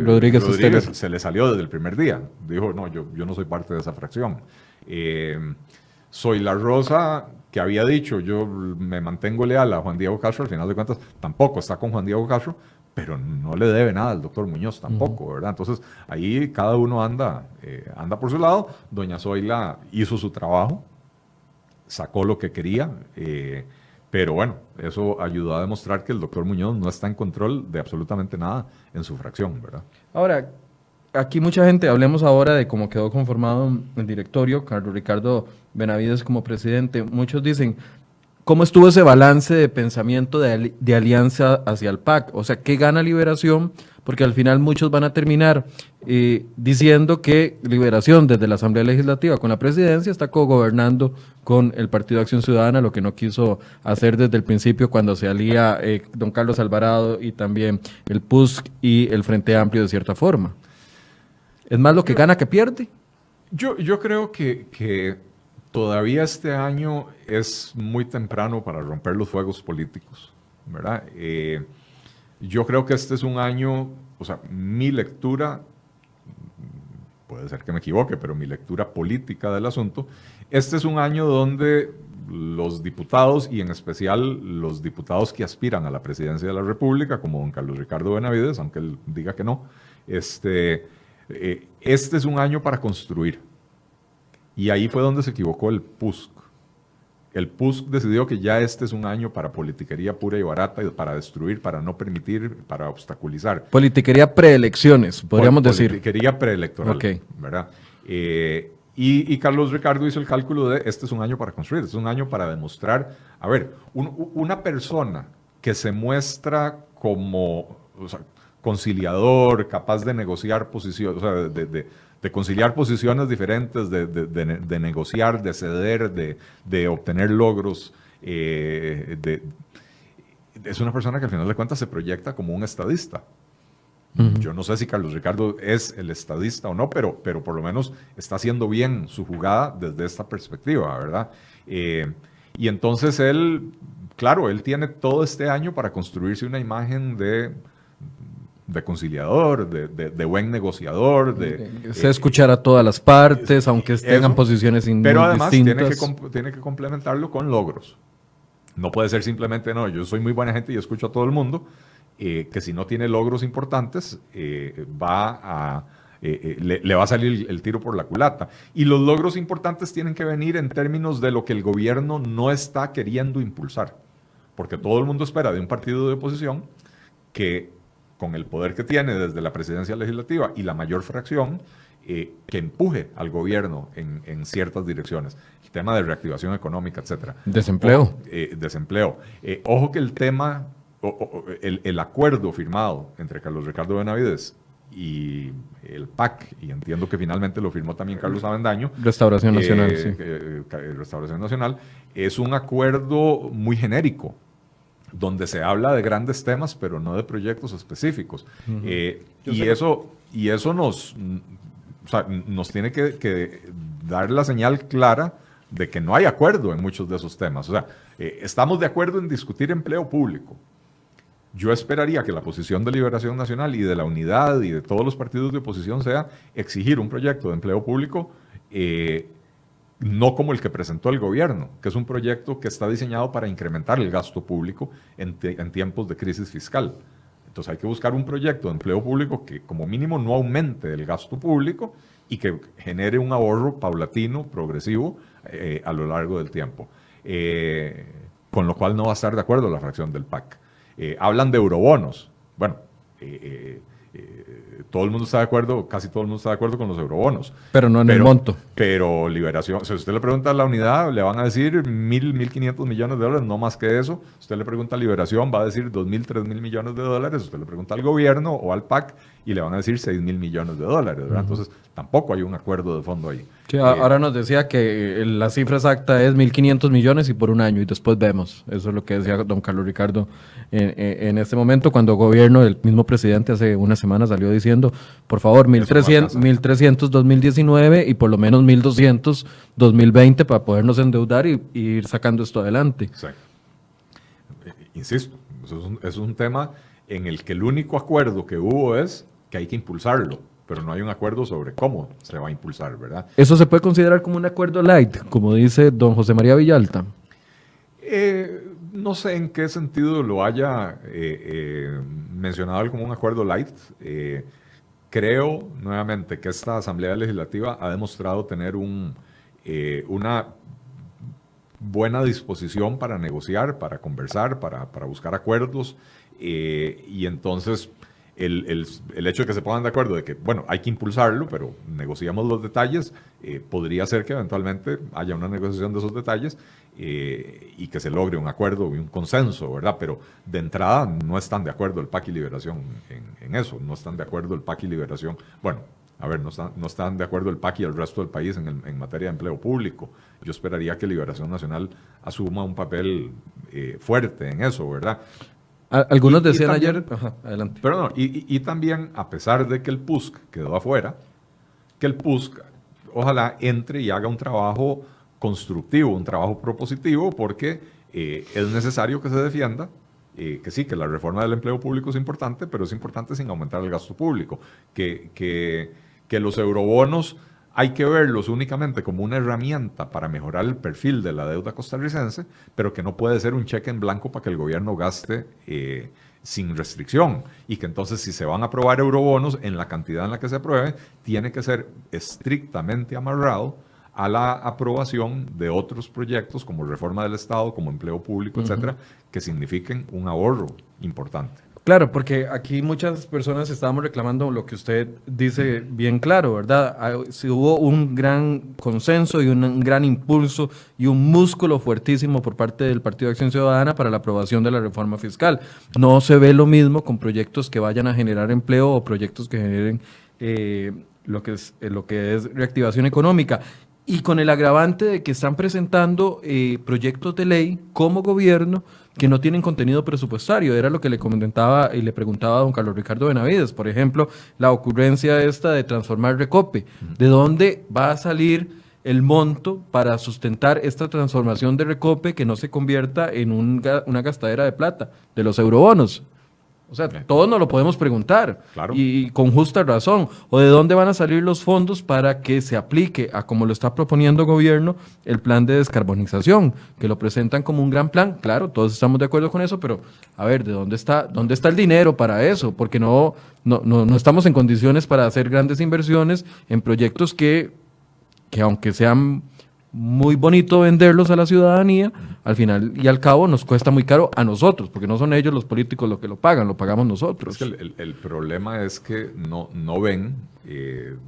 Rodríguez se le salió desde el primer día. Dijo, no, yo no soy parte de esa fracción. Zoila Rosa, que había dicho, yo me mantengo leal a Juan Diego Castro, al final de cuentas tampoco está con Juan Diego Castro, pero no le debe nada al doctor Muñoz tampoco, ¿verdad? Entonces, ahí cada uno anda por su lado. Doña Zoila hizo su trabajo, sacó lo que quería, pero bueno, eso ayudó a demostrar que el doctor Muñoz no está en control de absolutamente nada en su fracción, ¿verdad? Ahora, aquí mucha gente, hablemos ahora de cómo quedó conformado el directorio, Carlos Ricardo Benavides como presidente. Muchos dicen, ¿cómo estuvo ese balance de pensamiento de alianza hacia el PAC? O sea, ¿qué gana Liberación? Porque al final muchos van a terminar diciendo que Liberación desde la Asamblea Legislativa con la presidencia está cogobernando con el Partido de Acción Ciudadana, lo que no quiso hacer desde el principio cuando se alía don Carlos Alvarado y también el PUSC y el Frente Amplio de cierta forma. ¿Es más lo que gana que pierde? Yo creo que todavía este año es muy temprano para romper los fuegos políticos, ¿verdad? Yo creo que este es un año, mi lectura, puede ser que me equivoque, pero mi lectura política del asunto, este es un año donde los diputados y en especial los diputados que aspiran a la presidencia de la República, como don Carlos Ricardo Benavides, aunque él diga que no, este es un año para construir. Y ahí fue donde se equivocó el PUSC. El PUSC decidió que ya este es un año para politiquería pura y barata, y para destruir, para no permitir, para obstaculizar. Politiquería preelecciones, podríamos decir. Politiquería preelectoral, okay. ¿Verdad? Y Carlos Ricardo hizo el cálculo de este es un año para construir, este es un año para demostrar, a ver, una persona que se muestra como conciliador, capaz de negociar posiciones, o sea, de conciliar posiciones diferentes, de negociar, de ceder, de obtener logros, es una persona que al final de cuentas se proyecta como un estadista. Yo no sé si Carlos Ricardo es el estadista o no, pero por lo menos está haciendo bien su jugada desde esta perspectiva, ¿verdad? Y entonces él, claro, él tiene todo este año para construirse una imagen de conciliador, de buen negociador, se escuchar a todas las partes, aunque tengan posiciones distintas. Pero además tiene que complementarlo con logros. No puede ser simplemente, no, yo soy muy buena gente y escucho a todo el mundo, que si no tiene logros importantes, le va a salir el tiro por la culata. Y los logros importantes tienen que venir en términos de lo que el gobierno no está queriendo impulsar. Porque todo el mundo espera de un partido de oposición que, con el poder que tiene desde la presidencia legislativa y la mayor fracción, que empuje al gobierno en ciertas direcciones. El tema de reactivación económica, etcétera. Desempleo. Desempleo. Ojo que el tema, el acuerdo firmado entre Carlos Ricardo Benavides y el PAC, y entiendo que finalmente lo firmó también Carlos Avendaño. Restauración Nacional, sí. Restauración Nacional, es un acuerdo muy genérico, donde se habla de grandes temas, pero no de proyectos específicos. Y eso nos tiene que dar la señal clara de que no hay acuerdo en muchos de esos temas. O sea, estamos de acuerdo en discutir empleo público. Yo esperaría que la posición de Liberación Nacional y de la Unidad y de todos los partidos de oposición sea exigir un proyecto de empleo público, no como el que presentó el gobierno, que es un proyecto que está diseñado para incrementar el gasto público en tiempos de crisis fiscal. Entonces hay que buscar un proyecto de empleo público que como mínimo no aumente el gasto público y que genere un ahorro paulatino, progresivo, a lo largo del tiempo. Con lo cual no va a estar de acuerdo la fracción del PAC. Hablan de eurobonos. Bueno, todo el mundo está de acuerdo, casi todo el mundo está de acuerdo con los eurobonos. Pero no en el monto. Pero Liberación, si usted le pregunta a la Unidad, le van a decir 1.500 millones de dólares, no más que eso. Usted le pregunta a Liberación, va a decir 2.000, 3.000 millones de dólares. Usted le pregunta al gobierno o al PAC y le van a decir 6.000 millones de dólares, ¿verdad? Entonces, tampoco hay un acuerdo de fondo ahí. Sí, ahora nos decía que la cifra exacta es 1.500 millones y por un año, y después vemos. Eso es lo que decía don Carlos Ricardo en este momento, cuando el gobierno, el mismo presidente hace una semana salió diciendo, por favor, 1.300 2019 y por lo menos 1.200 2020 para podernos endeudar y ir sacando esto adelante. Sí. Insisto, eso es un tema en el que el único acuerdo que hubo es que hay que impulsarlo, pero no hay un acuerdo sobre cómo se va a impulsar, ¿verdad? ¿Eso se puede considerar como un acuerdo light, como dice don José María Villalta? No sé en qué sentido lo haya mencionado él como un acuerdo light. Creo, nuevamente, que esta Asamblea Legislativa ha demostrado tener una buena disposición para negociar, para conversar, para buscar acuerdos, y entonces el hecho de que se pongan de acuerdo de que, bueno, hay que impulsarlo, pero negociamos los detalles, podría ser que eventualmente haya una negociación de esos detalles y que se logre un acuerdo y un consenso, ¿verdad? Pero de entrada no están de acuerdo el PAC y Liberación en eso, no están de acuerdo el PAC y Liberación, bueno, a ver, no están de acuerdo el PAC y el resto del país en materia de empleo público. Yo esperaría que Liberación Nacional asuma un papel fuerte en eso, ¿verdad? Algunos decían también, ayer... Ajá, adelante. Pero no, y también, a pesar de que el PUSC quedó afuera, que el PUSC ojalá entre y haga un trabajo constructivo, un trabajo propositivo, porque es necesario que se defienda, que sí, que la reforma del empleo público es importante, pero es importante sin aumentar el gasto público, que los eurobonos hay que verlos únicamente como una herramienta para mejorar el perfil de la deuda costarricense, pero que no puede ser un cheque en blanco para que el gobierno gaste sin restricción, y que entonces si se van a aprobar eurobonos en la cantidad en la que se apruebe, tiene que ser estrictamente amarrado a la aprobación de otros proyectos como reforma del Estado, como empleo público, etcétera, que signifiquen un ahorro importante. Claro, porque aquí muchas personas estábamos reclamando lo que usted dice bien claro, ¿verdad? Sí, hubo un gran consenso y un gran impulso y un músculo fuertísimo por parte del Partido de Acción Ciudadana para la aprobación de la reforma fiscal. No se ve lo mismo con proyectos que vayan a generar empleo o proyectos que generen lo que es reactivación económica. Y con el agravante de que están presentando proyectos de ley como gobierno que no tienen contenido presupuestario. Era lo que le comentaba y le preguntaba a don Carlos Ricardo Benavides. Por ejemplo, la ocurrencia esta de transformar Recope. ¿De dónde va a salir el monto para sustentar esta transformación de Recope que no se convierta en una gastadera de plata de los eurobonos? O sea, todos nos lo podemos preguntar, claro, y con justa razón. ¿O de dónde van a salir los fondos para que se aplique a como lo está proponiendo el gobierno el plan de descarbonización? Que lo presentan como un gran plan. Claro, todos estamos de acuerdo con eso, pero a ver, dónde está el dinero para eso? Porque no estamos en condiciones para hacer grandes inversiones en proyectos que aunque sean muy bonito venderlos a la ciudadanía, al final y al cabo nos cuesta muy caro a nosotros, porque no son ellos los políticos los que lo pagan, lo pagamos nosotros. Es que el problema es que no ven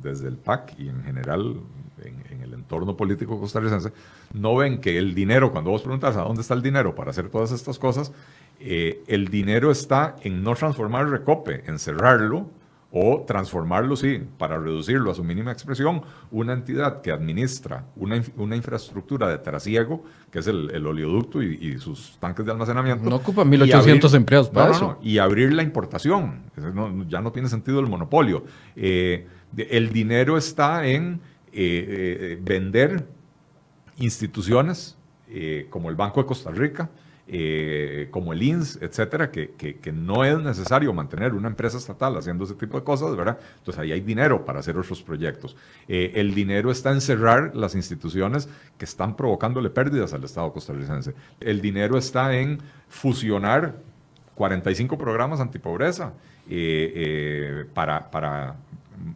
desde el PAC y en general en el entorno político costarricense, no ven que el dinero, cuando vos preguntas a dónde está el dinero para hacer todas estas cosas, el dinero está en no transformar Recope, en cerrarlo, o transformarlo, sí, para reducirlo a su mínima expresión, una entidad que administra una infraestructura de trasiego, que es el oleoducto y sus tanques de almacenamiento. No ocupa 1.800 empleados para eso. Y abrir la importación. Ya no tiene sentido el monopolio. El dinero está en vender instituciones como el Banco de Costa Rica, como el INS, etcétera, que no es necesario mantener una empresa estatal haciendo ese tipo de cosas, ¿verdad? Entonces ahí hay dinero para hacer otros proyectos. El dinero está en cerrar las instituciones que están provocándole pérdidas al Estado costarricense. El dinero está en fusionar 45 programas antipobreza para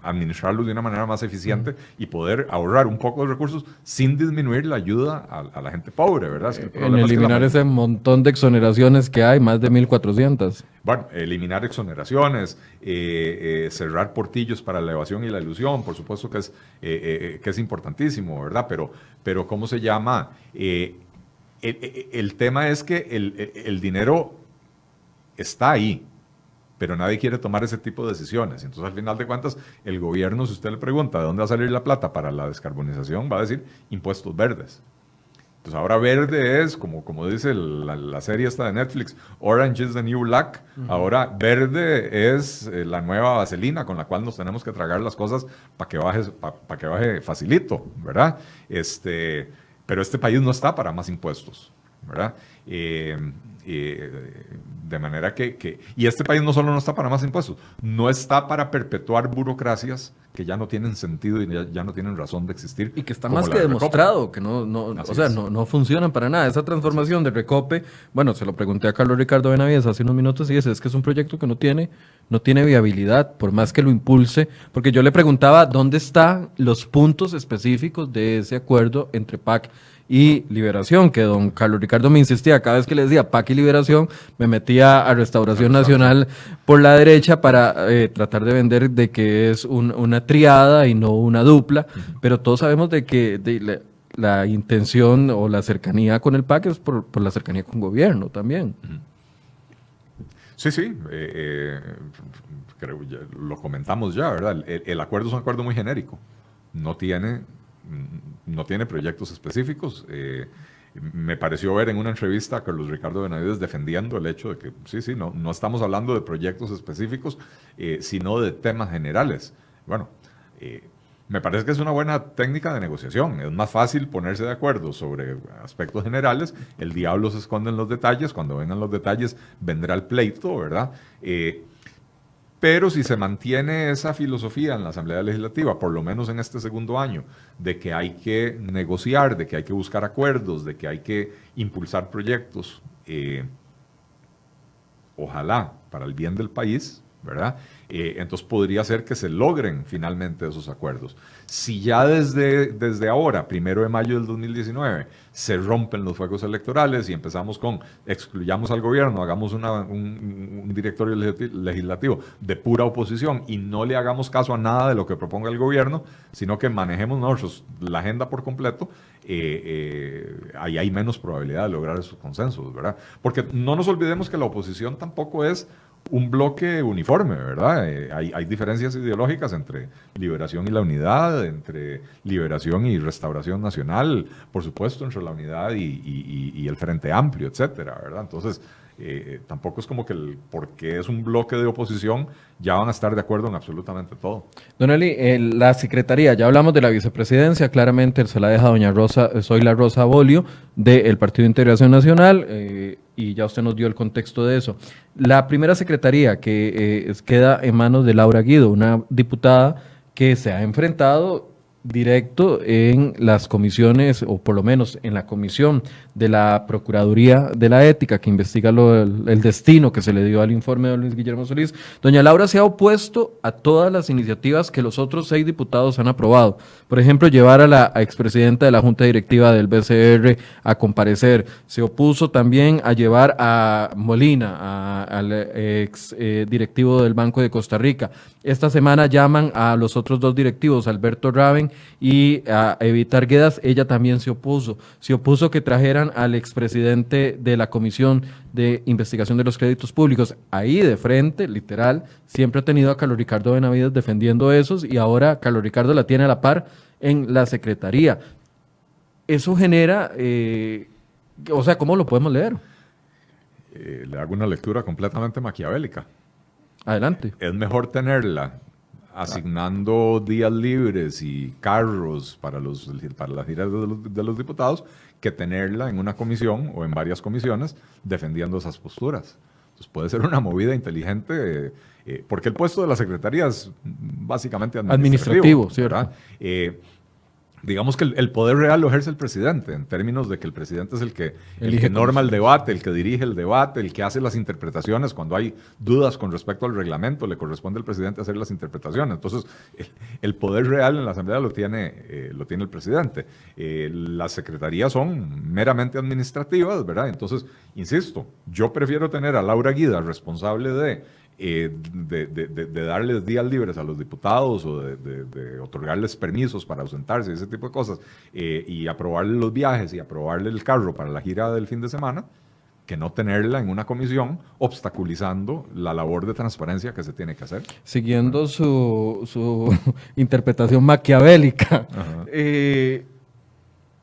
administrarlos de una manera más eficiente y poder ahorrar un poco de recursos sin disminuir la ayuda a la gente pobre, ¿verdad? En eliminar ese montón de exoneraciones que hay, más de 1.400. Bueno, eliminar exoneraciones, cerrar portillos para la evasión y la ilusión, por supuesto que es importantísimo, ¿verdad? Pero ¿cómo se llama? El tema es que el dinero está ahí, pero nadie quiere tomar ese tipo de decisiones. Entonces, al final de cuentas, el gobierno, si usted le pregunta de dónde va a salir la plata para la descarbonización, va a decir impuestos verdes. Entonces, ahora verde es, como dice la serie esta de Netflix, Orange is the New Black. Ahora verde es la nueva vaselina con la cual nos tenemos que tragar las cosas para que baje facilito, ¿verdad? Pero este país no está para más impuestos, ¿verdad? De manera y este país no solo no está para más impuestos, no está para perpetuar burocracias que ya no tienen sentido y ya no tienen razón de existir. Y que está más que demostrado, que no funcionan para nada. Esa transformación de Recope, bueno, se lo pregunté a Carlos Ricardo Benavides hace unos minutos y es que es un proyecto que no tiene viabilidad, por más que lo impulse, porque yo le preguntaba dónde están los puntos específicos de ese acuerdo entre PAC y Liberación, que don Carlos Ricardo me insistía, cada vez que le decía PAC y Liberación, me metía a Restauración Nacional por la derecha para tratar de vender de que es una triada y no una dupla, pero todos sabemos de que la intención o la cercanía con el PAC es por la cercanía con gobierno también. Sí, creo que lo comentamos ya, ¿verdad? El acuerdo es un acuerdo muy genérico, no tiene proyectos específicos. Me pareció ver en una entrevista a Carlos Ricardo Benavides defendiendo el hecho de que no estamos hablando de proyectos específicos, sino de temas generales. Bueno, me parece que es una buena técnica de negociación. Es más fácil ponerse de acuerdo sobre aspectos generales. El diablo se esconde en los detalles. Cuando vengan los detalles vendrá el pleito, ¿verdad? Pero si se mantiene esa filosofía en la Asamblea Legislativa, por lo menos en este segundo año, de que hay que negociar, de que hay que buscar acuerdos, de que hay que impulsar proyectos, ojalá para el bien del país, ¿verdad? Entonces podría ser que se logren finalmente esos acuerdos. Si ya desde ahora, 1 de mayo del 2019, se rompen los fuegos electorales y empezamos con excluyamos al gobierno, hagamos un directorio legislativo de pura oposición y no le hagamos caso a nada de lo que proponga el gobierno, sino que manejemos nosotros la agenda por completo, ahí hay menos probabilidad de lograr esos consensos, ¿verdad? Porque no nos olvidemos que la oposición tampoco es un bloque uniforme, ¿verdad? Hay diferencias ideológicas entre Liberación y la Unidad, entre Liberación y Restauración Nacional, por supuesto, entre la Unidad y el Frente Amplio, etcétera, ¿verdad? Entonces, tampoco es como que porque es un bloque de oposición ya van a estar de acuerdo en absolutamente todo. Don Eli, la Secretaría, ya hablamos de la vicepresidencia, claramente se la deja doña Zoila Rosa Bolio del Partido de Integración Nacional, y ya usted nos dio el contexto de eso. La primera secretaría que queda en manos de Laura Guido, una diputada que se ha enfrentado directo en las comisiones, o por lo menos en la comisión de la Procuraduría de la Ética, que investiga el destino que se le dio al informe de Luis Guillermo Solís. Doña Laura se ha opuesto a todas las iniciativas que los otros 6 diputados han aprobado. Por ejemplo, llevar a la expresidenta de la Junta Directiva del BCR a comparecer. Se opuso también a llevar a Molina, al ex directivo del Banco de Costa Rica. Esta semana llaman a los otros 2 directivos, Alberto Raven y a Evita Arguedas. Ella también se opuso. Se opuso que trajeran al expresidente de la Comisión de Investigación de los Créditos Públicos. Ahí de frente, literal, siempre ha tenido a Carlos Ricardo Benavides defendiendo esos, y ahora Carlos Ricardo la tiene a la par en la Secretaría. Eso genera, o sea, ¿cómo lo podemos leer? Le hago una lectura completamente maquiavélica. Adelante. Es mejor tenerla asignando días libres y carros para las giras de los diputados, que tenerla en una comisión o en varias comisiones defendiendo esas posturas. Entonces puede ser una movida inteligente, porque el puesto de la secretaría es básicamente administrativo, ¿cierto? Digamos que el poder real lo ejerce el presidente, en términos de que el presidente es el que norma el debate, el que dirige el debate, el que hace las interpretaciones. Cuando hay dudas con respecto al reglamento, le corresponde al presidente hacer las interpretaciones. Entonces, el poder real en la Asamblea lo tiene el presidente. Las secretarías son meramente administrativas, ¿verdad? Entonces, insisto, yo prefiero tener a Laura Guida responsable de darles días libres a los diputados, o de otorgarles permisos para ausentarse, ese tipo de cosas, y aprobarle los viajes y aprobarle el carro para la gira del fin de semana, que no tenerla en una comisión obstaculizando la labor de transparencia que se tiene que hacer. Siguiendo su interpretación maquiavélica,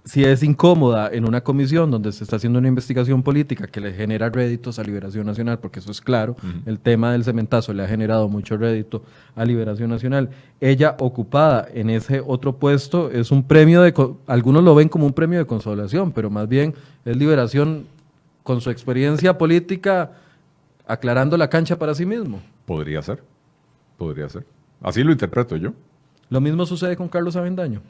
si es incómoda en una comisión donde se está haciendo una investigación política que le genera réditos a Liberación Nacional, porque eso es claro, el tema del cementazo le ha generado mucho rédito a Liberación Nacional, ella ocupada en ese otro puesto es un premio algunos lo ven como un premio de consolación, pero más bien es Liberación con su experiencia política aclarando la cancha para sí mismo. Podría ser. Así lo interpreto yo. Lo mismo sucede con Carlos Avendaño.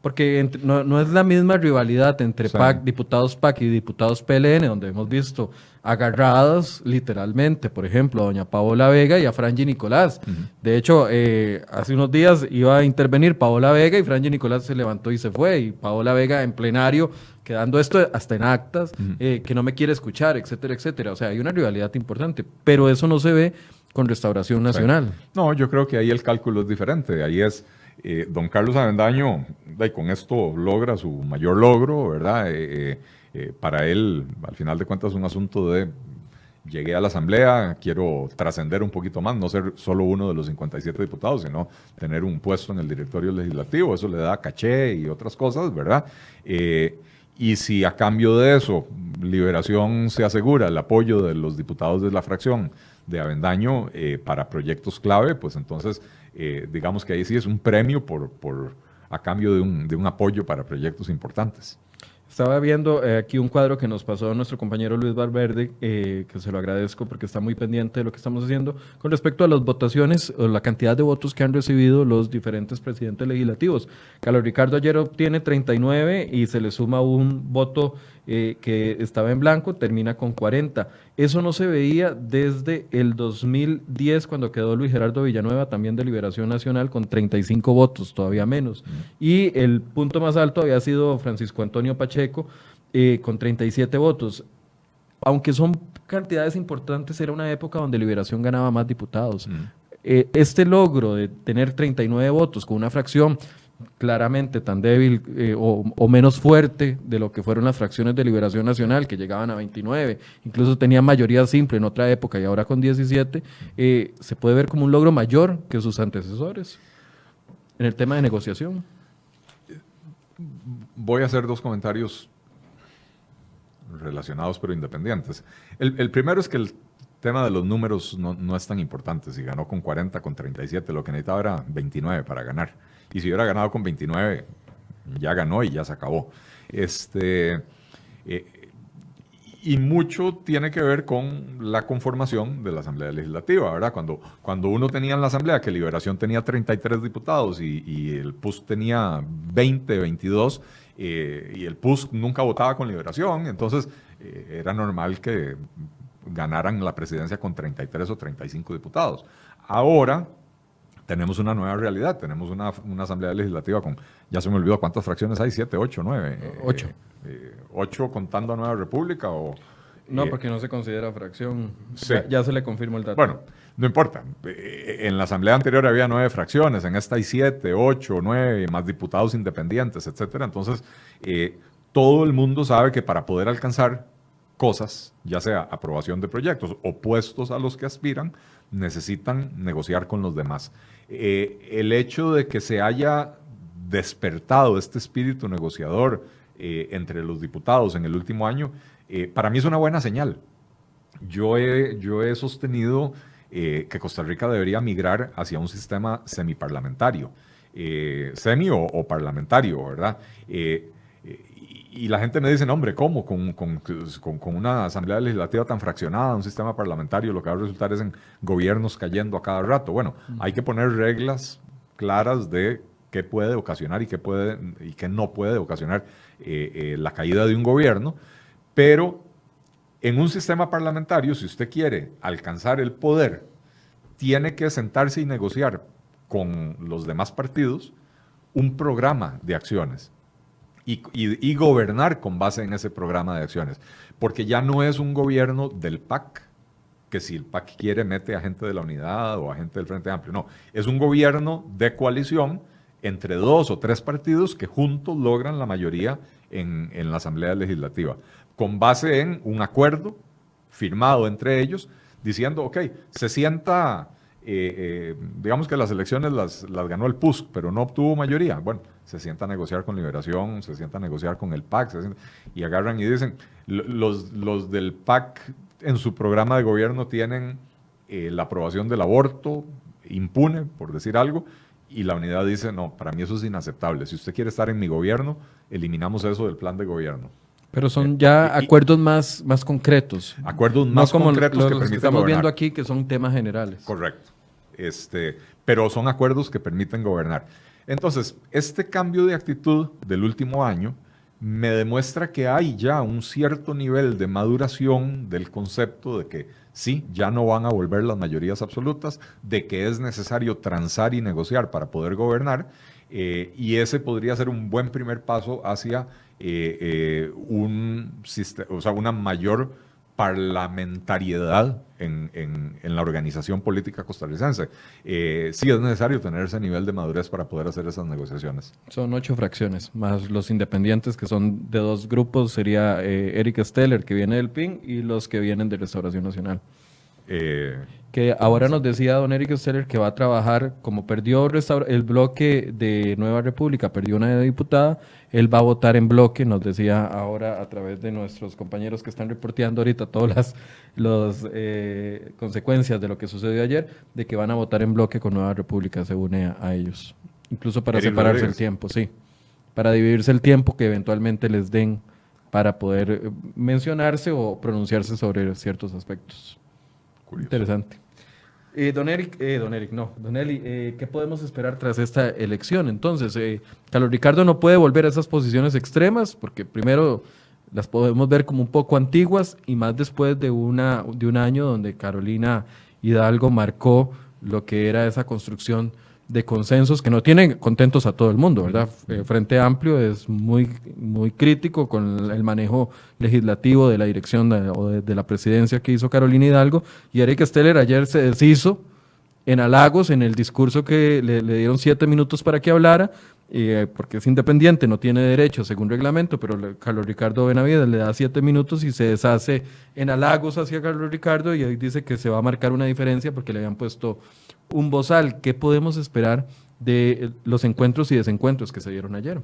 Porque no es la misma rivalidad entre diputados PAC y diputados PLN, donde hemos visto agarrados literalmente, por ejemplo, a doña Paola Vega y a Franji Nicolás. De hecho, hace unos días iba a intervenir Paola Vega y Franji Nicolás se levantó y se fue, y Paola Vega en plenario, quedando esto hasta en actas, que no me quiere escuchar, etcétera, etcétera. O sea, hay una rivalidad importante, pero eso no se ve con Restauración Nacional. No, yo creo que ahí el cálculo es diferente. Ahí es don Carlos Avendaño, con esto logra su mayor logro, ¿verdad? Para él, al final de cuentas, es un asunto de llegué a la Asamblea, quiero trascender un poquito más, no ser solo uno de los 57 diputados, sino tener un puesto en el directorio legislativo. Eso le da caché y otras cosas, ¿verdad? Y si a cambio de eso Liberación se asegura el apoyo de los diputados de la fracción de Avendaño para proyectos clave, pues entonces digamos que ahí sí es un premio a cambio de un apoyo para proyectos importantes. Estaba viendo aquí un cuadro que nos pasó nuestro compañero Luis Valverde, que se lo agradezco porque está muy pendiente de lo que estamos haciendo, con respecto a las votaciones o la cantidad de votos que han recibido los diferentes presidentes legislativos. Carlos Ricardo ayer obtiene 39 y se le suma un voto que estaba en blanco, termina con 40. Eso no se veía desde el 2010, cuando quedó Luis Gerardo Villanueva, también de Liberación Nacional, con 35 votos, todavía menos. Y el punto más alto había sido Francisco Antonio Pacheco, con 37 votos. Aunque son cantidades importantes, era una época donde Liberación ganaba más diputados. Este logro de tener 39 votos con una fracción claramente tan débil o menos fuerte de lo que fueron las fracciones de Liberación Nacional, que llegaban a 29, incluso tenían mayoría simple en otra época y ahora con 17, se puede ver como un logro mayor que sus antecesores en el tema de negociación. Voy a hacer dos comentarios relacionados pero independientes. El primero es que el tema de los números no es tan importante. Si ganó con 40, con 37, lo que necesitaba era 29 para ganar. Y si hubiera ganado con 29, ya ganó y ya se acabó. Y mucho tiene que ver con la conformación de la Asamblea Legislativa, ¿verdad? Cuando uno tenía en la Asamblea que Liberación tenía 33 diputados y el PUSC tenía 20, 22, y el PUSC nunca votaba con Liberación, entonces era normal que ganaran la presidencia con 33 o 35 diputados. Ahora tenemos una nueva realidad, tenemos una Asamblea Legislativa con, ya se me olvidó cuántas fracciones hay, 7, 8, 9. 8. 8 contando a Nueva República o... No, porque no se considera fracción. Sí. Ya se le confirmó el dato. Bueno, no importa. En la asamblea anterior había 9 fracciones, en esta hay 7, 8, 9, más diputados independientes, etcétera. Entonces, todo el mundo sabe que para poder alcanzar cosas, ya sea aprobación de proyectos o puestos a los que aspiran, necesitan negociar con los demás. El hecho de que se haya despertado este espíritu negociador entre los diputados en el último año, para mí es una buena señal. Yo he sostenido que Costa Rica debería migrar hacia un sistema semiparlamentario, semi o parlamentario, ¿verdad? Y la gente me dice, no, hombre, ¿cómo? Con una asamblea legislativa tan fraccionada, un sistema parlamentario, lo que va a resultar es en gobiernos cayendo a cada rato. Bueno, hay que poner reglas claras de qué puede ocasionar y qué no puede ocasionar la caída de un gobierno, pero en un sistema parlamentario, si usted quiere alcanzar el poder, tiene que sentarse y negociar con los demás partidos un programa de acciones y gobernar con base en ese programa de acciones, porque ya no es un gobierno del PAC, que si el PAC quiere mete a gente de la Unidad o a gente del Frente Amplio, no, es un gobierno de coalición entre 2 o 3 partidos que juntos logran la mayoría en la Asamblea Legislativa, con base en un acuerdo firmado entre ellos, diciendo, ok, se sienta, digamos que las elecciones las ganó el PUSC, pero no obtuvo mayoría. Bueno, se sienta a negociar con Liberación, se sienta a negociar con el PAC, y agarran y dicen, los del PAC en su programa de gobierno tienen la aprobación del aborto impune, por decir algo, y la Unidad dice, no, para mí eso es inaceptable. Si usted quiere estar en mi gobierno, eliminamos eso del plan de gobierno. Pero son ya acuerdos más concretos. Acuerdos más concretos que permiten que estamos gobernar. viendo aquí, que son temas generales. Correcto. Pero son acuerdos que permiten gobernar. Entonces, este cambio de actitud del último año me demuestra que hay ya un cierto nivel de maduración del concepto de que sí, ya no van a volver las mayorías absolutas, de que es necesario transar y negociar para poder gobernar, y ese podría ser un buen primer paso hacia una mayor parlamentariedad en la organización política costarricense. Sí es necesario tener ese nivel de madurez para poder hacer esas negociaciones. Son 8 fracciones, más los independientes que son de 2 grupos, sería Eric Steller, que viene del PIN, y los que vienen de Restauración Nacional. Que ahora nos decía don Eric Steller que va a trabajar, como perdió el bloque de Nueva República, perdió una diputada, él va a votar en bloque, nos decía ahora a través de nuestros compañeros que están reporteando ahorita todas las consecuencias de lo que sucedió ayer, de que van a votar en bloque con Nueva República, se une a ellos, incluso para separarse el tiempo, sí, para dividirse el tiempo que eventualmente les den para poder mencionarse o pronunciarse sobre ciertos aspectos. Curioso. Interesante. Don Eli, ¿qué podemos esperar tras esta elección? Entonces, Carlos Ricardo no puede volver a esas posiciones extremas, porque primero las podemos ver como un poco antiguas, y más después de un año donde Carolina Hidalgo marcó lo que era esa construcción de consensos que no tienen contentos a todo el mundo, ¿verdad? Frente Amplio es muy, muy crítico con el manejo legislativo de la dirección de la presidencia que hizo Carolina Hidalgo, y Eric Steller ayer se deshizo en halagos en el discurso que le dieron 7 minutos para que hablara, porque es independiente, no tiene derecho según reglamento, pero Carlos Ricardo Benavides le da 7 minutos y se deshace en halagos hacia Carlos Ricardo, y hoy dice que se va a marcar una diferencia porque le habían puesto un bozal. ¿Qué podemos esperar de los encuentros y desencuentros que se dieron ayer?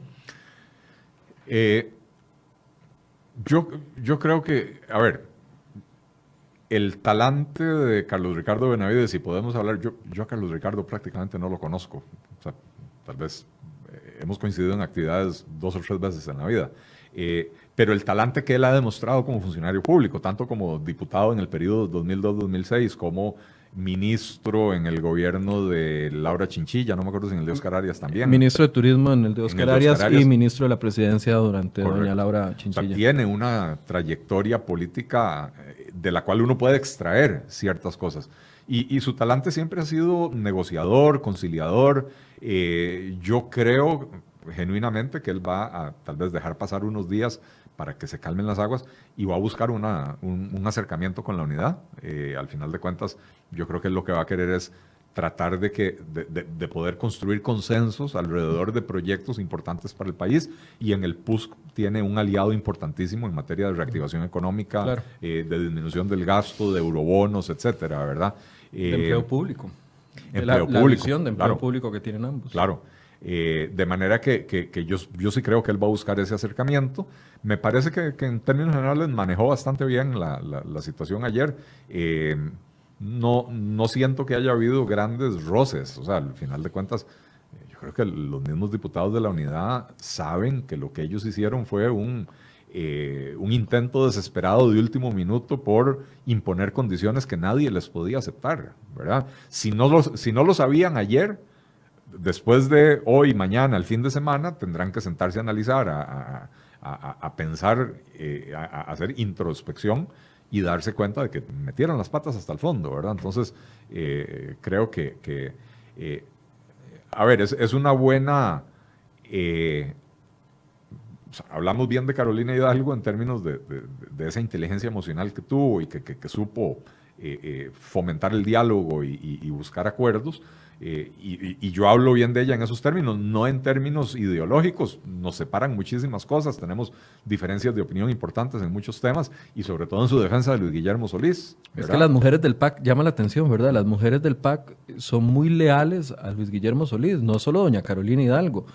Yo creo que, a ver, el talante de Carlos Ricardo Benavides, si podemos hablar, yo a Carlos Ricardo prácticamente no lo conozco. O sea, tal vez hemos coincidido en actividades 2 o 3 veces en la vida. Pero el talante que él ha demostrado como funcionario público, tanto como diputado en el periodo 2002-2006, como ministro en el gobierno de Laura Chinchilla, no me acuerdo si en el de Oscar Arias también. Ministro de Turismo en el de Oscar Arias y ministro de la Presidencia durante doña Laura Chinchilla. O sea, tiene una trayectoria política de la cual uno puede extraer ciertas cosas. Y su talante siempre ha sido negociador, conciliador. Yo creo genuinamente que él va a tal vez dejar pasar unos días para que se calmen las aguas y va a buscar un acercamiento con la unidad. Al final de cuentas, yo creo que él lo que va a querer es tratar de poder construir consensos alrededor de proyectos importantes para el país, y en el PUSC tiene un aliado importantísimo en materia de reactivación económica, claro, de disminución del gasto, de eurobonos, etcétera, ¿verdad? De empleo público. Empleo la público. visión de empleo, claro, público público que tienen ambos. Claro. De manera que yo sí creo que él va a buscar ese acercamiento. Me parece que en términos generales manejó bastante bien la situación ayer. No siento que haya habido grandes roces. O sea, al final de cuentas, yo creo que los mismos diputados de la unidad saben que lo que ellos hicieron fue un intento desesperado de último minuto por imponer condiciones que nadie les podía aceptar, ¿verdad? Si no lo sabían ayer, después de hoy, mañana, el fin de semana, tendrán que sentarse a analizar, a pensar, a hacer introspección y darse cuenta de que metieron las patas hasta el fondo, ¿verdad? Entonces, creo que a ver, es una buena... o sea, hablamos bien de Carolina Hidalgo en términos de esa inteligencia emocional que tuvo y que supo fomentar el diálogo y buscar acuerdos. Y yo hablo bien de ella en esos términos, no en términos ideológicos. Nos separan muchísimas cosas, tenemos diferencias de opinión importantes en muchos temas, y sobre todo en su defensa de Luis Guillermo Solís, ¿verdad? Es que las mujeres del PAC, llama la atención, ¿verdad? Las mujeres del PAC son muy leales a Luis Guillermo Solís, no solo doña Carolina Hidalgo,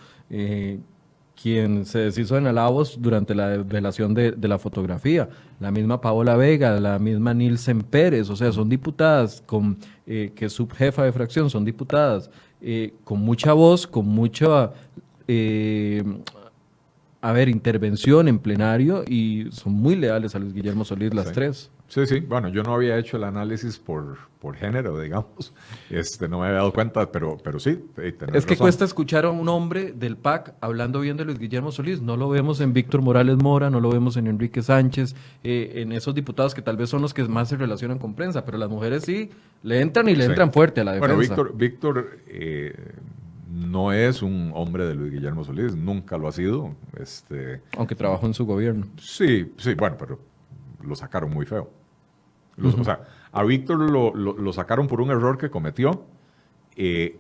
quien se deshizo en alabos durante la revelación de la fotografía, la misma Paola Vega, la misma Nilsen Pérez, o sea, son diputadas que es subjefa de fracción, son diputadas con mucha voz, con mucha intervención en plenario, y son muy leales a Luis Guillermo Solís las tres. Sí, bueno, yo no había hecho el análisis por género, digamos, no me había dado cuenta, pero sí. Es que razón. Cuesta escuchar a un hombre del PAC hablando bien de Luis Guillermo Solís, no lo vemos en Víctor Morales Mora, no lo vemos en Enrique Sánchez, en esos diputados que tal vez son los que más se relacionan con prensa, pero las mujeres sí le entran y le entran fuerte a la defensa. Bueno, Víctor no es un hombre de Luis Guillermo Solís, nunca lo ha sido. Aunque trabajó en su gobierno. Sí, bueno, pero lo sacaron muy feo. O sea, a Víctor lo sacaron por un error que cometió, que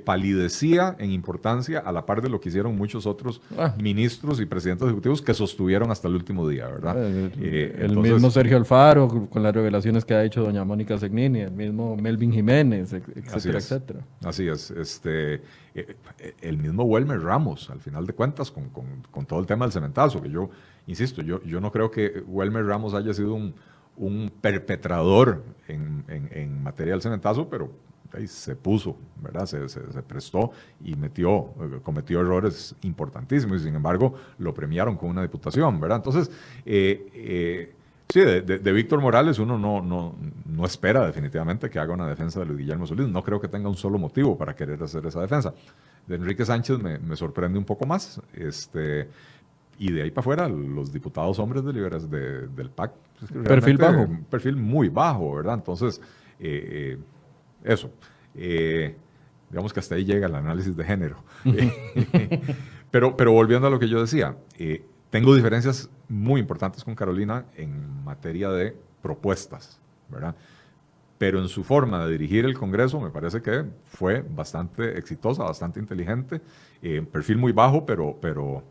palidecía en importancia a la par de lo que hicieron muchos otros ministros y presidentes ejecutivos que sostuvieron hasta el último día, ¿verdad? El mismo Sergio Alfaro, con las revelaciones que ha hecho doña Mónica Segnini, el mismo Melvin Jiménez, etcétera, etcétera. Así es. El mismo Welmer Ramos, al final de cuentas, con todo el tema del cementazo, que yo insisto, yo no creo que Welmer Ramos haya sido un perpetrador en materia del cementazo, pero ahí se puso, ¿verdad? Se prestó y cometió errores importantísimos y sin embargo lo premiaron con una diputación, ¿verdad? Entonces, sí, de Víctor Morales uno no espera definitivamente que haga una defensa de Luis Guillermo Solís. No creo que tenga un solo motivo para querer hacer esa defensa. De Enrique Sánchez me sorprende un poco más. Y de ahí para afuera, los diputados hombres del PAC. Pues, perfil bajo. Un perfil muy bajo, ¿verdad? Entonces, eso. Digamos que hasta ahí llega el análisis de género. Pero volviendo a lo que yo decía, tengo diferencias muy importantes con Carolina en materia de propuestas, ¿verdad? Pero en su forma de dirigir el Congreso me parece que fue bastante exitosa, bastante inteligente, perfil muy bajo, pero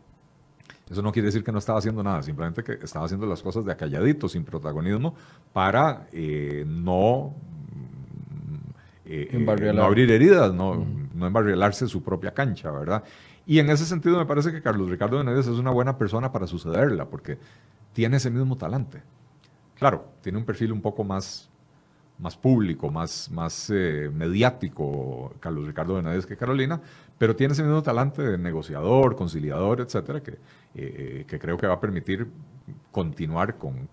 eso no quiere decir que no estaba haciendo nada, simplemente que estaba haciendo las cosas de acalladito, sin protagonismo, para no abrir heridas, no embarrielarse su propia cancha, ¿verdad? Y en ese sentido me parece que Carlos Ricardo Benavides es una buena persona para sucederla, porque tiene ese mismo talante. Claro, tiene un perfil un poco más público, más mediático Carlos Ricardo Benavides que Carolina, pero tiene ese mismo talante de negociador, conciliador, etcétera, que creo que va a permitir continuar con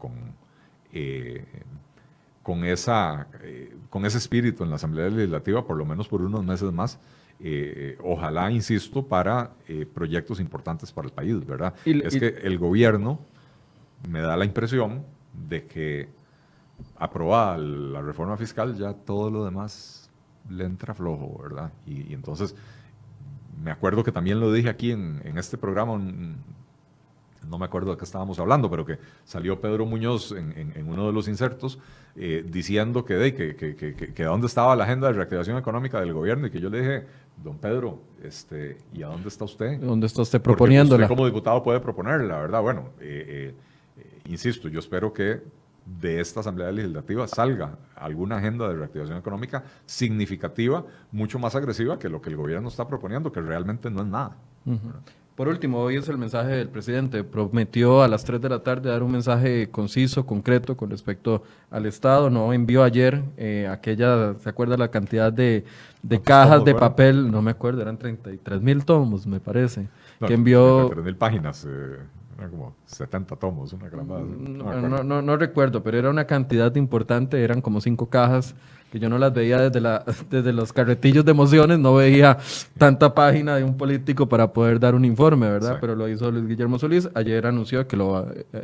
ese espíritu en la Asamblea Legislativa, por lo menos por unos meses más. Ojalá, insisto, para proyectos importantes para el país, ¿verdad? Que el gobierno me da la impresión de que aprobada la reforma fiscal, ya todo lo demás le entra flojo, ¿verdad? Y entonces, me acuerdo que también lo dije aquí en este programa, no me acuerdo de qué estábamos hablando, pero que salió Pedro Muñoz en uno de los insertos diciendo que dónde estaba la agenda de reactivación económica del gobierno, y que yo le dije, don Pedro, ¿y a dónde está usted? ¿Dónde está usted proponiéndola? Porque usted como diputado puede proponerla, ¿verdad? Bueno, insisto, yo espero que de esta Asamblea Legislativa salga alguna agenda de reactivación económica significativa, mucho más agresiva que lo que el gobierno está proponiendo, que realmente no es nada. Uh-huh. Por último, hoy es el mensaje del presidente. Prometió a las 3 de la tarde dar un mensaje conciso, concreto con respecto al Estado. No envió ayer ¿se acuerda la cantidad de cajas de papel? No me acuerdo, eran 33,000 tomos, me parece. No, que envió 33,000 páginas. Eran como 70 tomos, una grabada. No recuerdo, pero era una cantidad importante, eran como 5 cajas, que yo no las veía desde los carretillos de mociones, no veía tanta página de un político para poder dar un informe, ¿verdad? Sí. Pero lo hizo Luis Guillermo Solís, ayer anunció que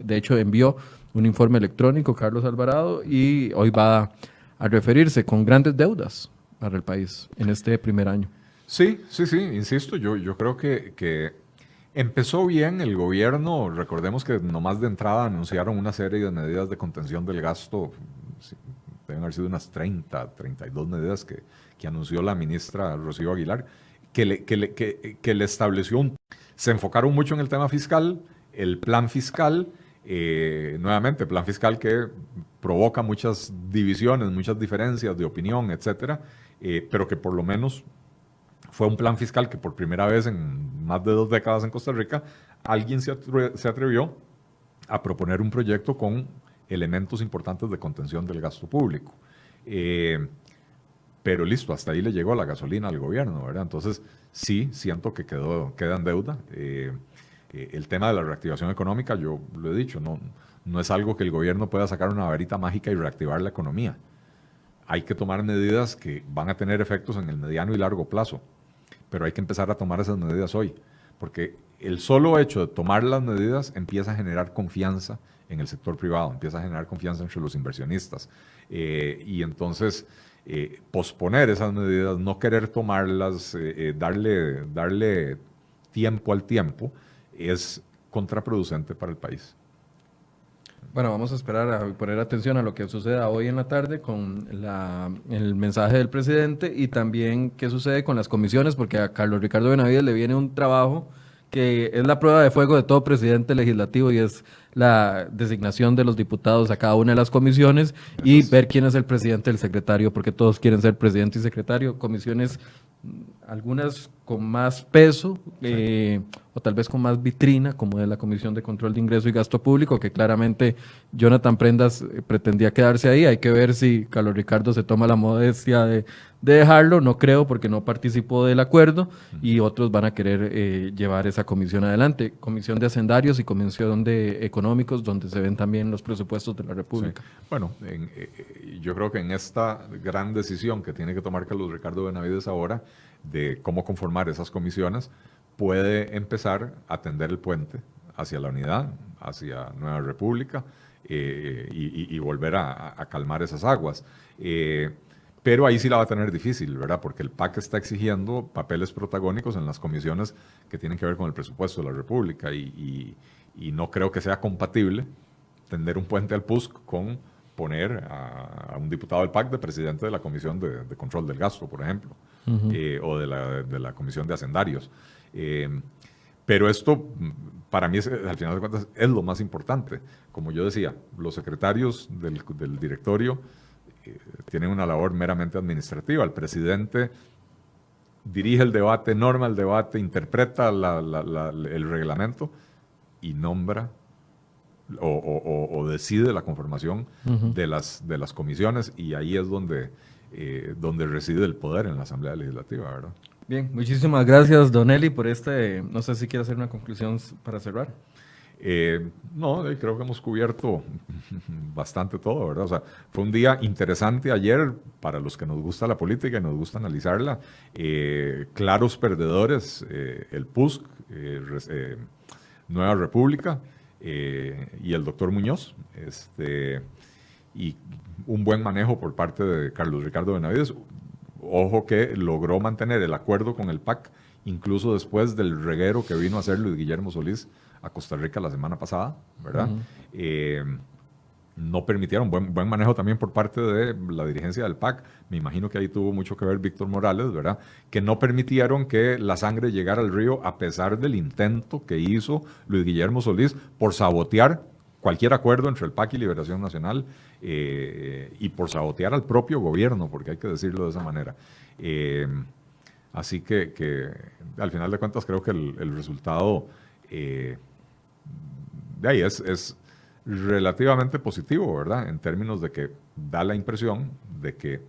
de hecho envió un informe electrónico, Carlos Alvarado, y hoy va a referirse con grandes deudas para el país en este primer año. Sí, insisto, yo creo que empezó bien el gobierno. Recordemos que nomás de entrada anunciaron una serie de medidas de contención del gasto. Deben haber sido unas 32 medidas que anunció la ministra Rocío Aguilar, que le estableció se enfocaron mucho en el tema fiscal, el plan fiscal, nuevamente, plan fiscal que provoca muchas divisiones, muchas diferencias de opinión, etcétera, pero que por lo menos fue un plan fiscal que por primera vez en más de 2 décadas en Costa Rica, alguien se atrevió a proponer un proyecto con elementos importantes de contención del gasto público. Pero listo, hasta ahí le llegó la gasolina al gobierno, ¿verdad? Entonces, sí, siento que queda en deuda. El tema de la reactivación económica, yo lo he dicho, no es algo que el gobierno pueda sacar una varita mágica y reactivar la economía. Hay que tomar medidas que van a tener efectos en el mediano y largo plazo, pero hay que empezar a tomar esas medidas hoy, porque el solo hecho de tomar las medidas empieza a generar confianza en el sector privado, empieza a generar confianza entre los inversionistas. Y entonces, posponer esas medidas, no querer tomarlas, darle tiempo al tiempo, es contraproducente para el país. Bueno, vamos a esperar a poner atención a lo que suceda hoy en la tarde con el mensaje del presidente y también qué sucede con las comisiones, porque a Carlos Ricardo Benavides le viene un trabajo que es la prueba de fuego de todo presidente legislativo y es la designación de los diputados a cada una de las comisiones y ver quién es el presidente y el secretario, porque todos quieren ser presidente y secretario. Comisiones, algunas con más peso o tal vez con más vitrina, como es la Comisión de Control de Ingreso y Gasto Público, que claramente Jonathan Prendas pretendía quedarse ahí. Hay que ver si Carlos Ricardo se toma la modestia de dejarlo, no creo, porque no participó del acuerdo, y otros van a querer llevar esa comisión adelante. Comisión de Hacendarios y Comisión de Económicos, donde se ven también los presupuestos de la República. Sí. Bueno, yo creo que en esta gran decisión que tiene que tomar Carlos Ricardo Benavides ahora, de cómo conformar esas comisiones, puede empezar a tender el puente hacia la unidad, hacia Nueva República, y volver a calmar esas aguas. Pero ahí sí la va a tener difícil, ¿verdad? Porque el PAC está exigiendo papeles protagónicos en las comisiones que tienen que ver con el presupuesto de la República, y no creo que sea compatible tender un puente al PUSC con poner a un diputado del PAC de presidente de la Comisión de Control del Gasto, por ejemplo, o de la Comisión de Hacendarios. Pero esto, para mí, al final de cuentas, es lo más importante. Como yo decía, los secretarios del directorio tienen una labor meramente administrativa. El presidente dirige el debate, norma el debate, interpreta el reglamento y nombra o decide la conformación de las comisiones, y ahí es donde reside el poder en la Asamblea Legislativa, ¿verdad? Bien, muchísimas gracias, Don Eli, por no sé si quiere hacer una conclusión para cerrar. No, creo que hemos cubierto bastante todo, ¿verdad? O sea, fue un día interesante ayer para los que nos gusta la política y nos gusta analizarla. Claros perdedores, el PUSC, Nueva República y el doctor Muñoz. Y un buen manejo por parte de Carlos Ricardo Benavides. Ojo que logró mantener el acuerdo con el PAC, incluso después del reguero que vino a hacer Luis Guillermo Solís a Costa Rica la semana pasada, ¿verdad? No permitieron, buen manejo también por parte de la dirigencia del PAC. Me imagino que ahí tuvo mucho que ver Víctor Morales, ¿verdad? Que no permitieron que la sangre llegara al río, a pesar del intento que hizo Luis Guillermo Solís por sabotear cualquier acuerdo entre el PAC y Liberación Nacional, y por sabotear al propio gobierno, porque hay que decirlo de esa manera. Así que al final de cuentas creo que el resultado de ahí es relativamente positivo, ¿verdad? En términos de que da la impresión de que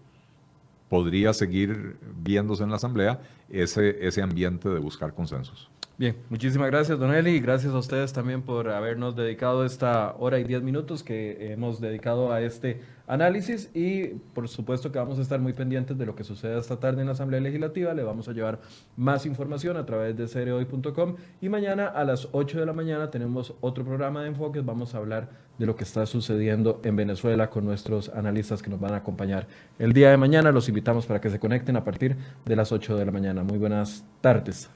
podría seguir viéndose en la Asamblea ese ambiente de buscar consensos. Bien, muchísimas gracias, Don Eli, y gracias a ustedes también por habernos dedicado esta hora y 10 minutos que hemos dedicado a este análisis, y por supuesto que vamos a estar muy pendientes de lo que suceda esta tarde en la Asamblea Legislativa. Le vamos a llevar más información a través de cerehoy.com, y mañana a las 8 de la mañana tenemos otro programa de enfoques. Vamos a hablar de lo que está sucediendo en Venezuela con nuestros analistas que nos van a acompañar el día de mañana. Los invitamos para que se conecten a partir de las 8 de la mañana. Muy buenas tardes.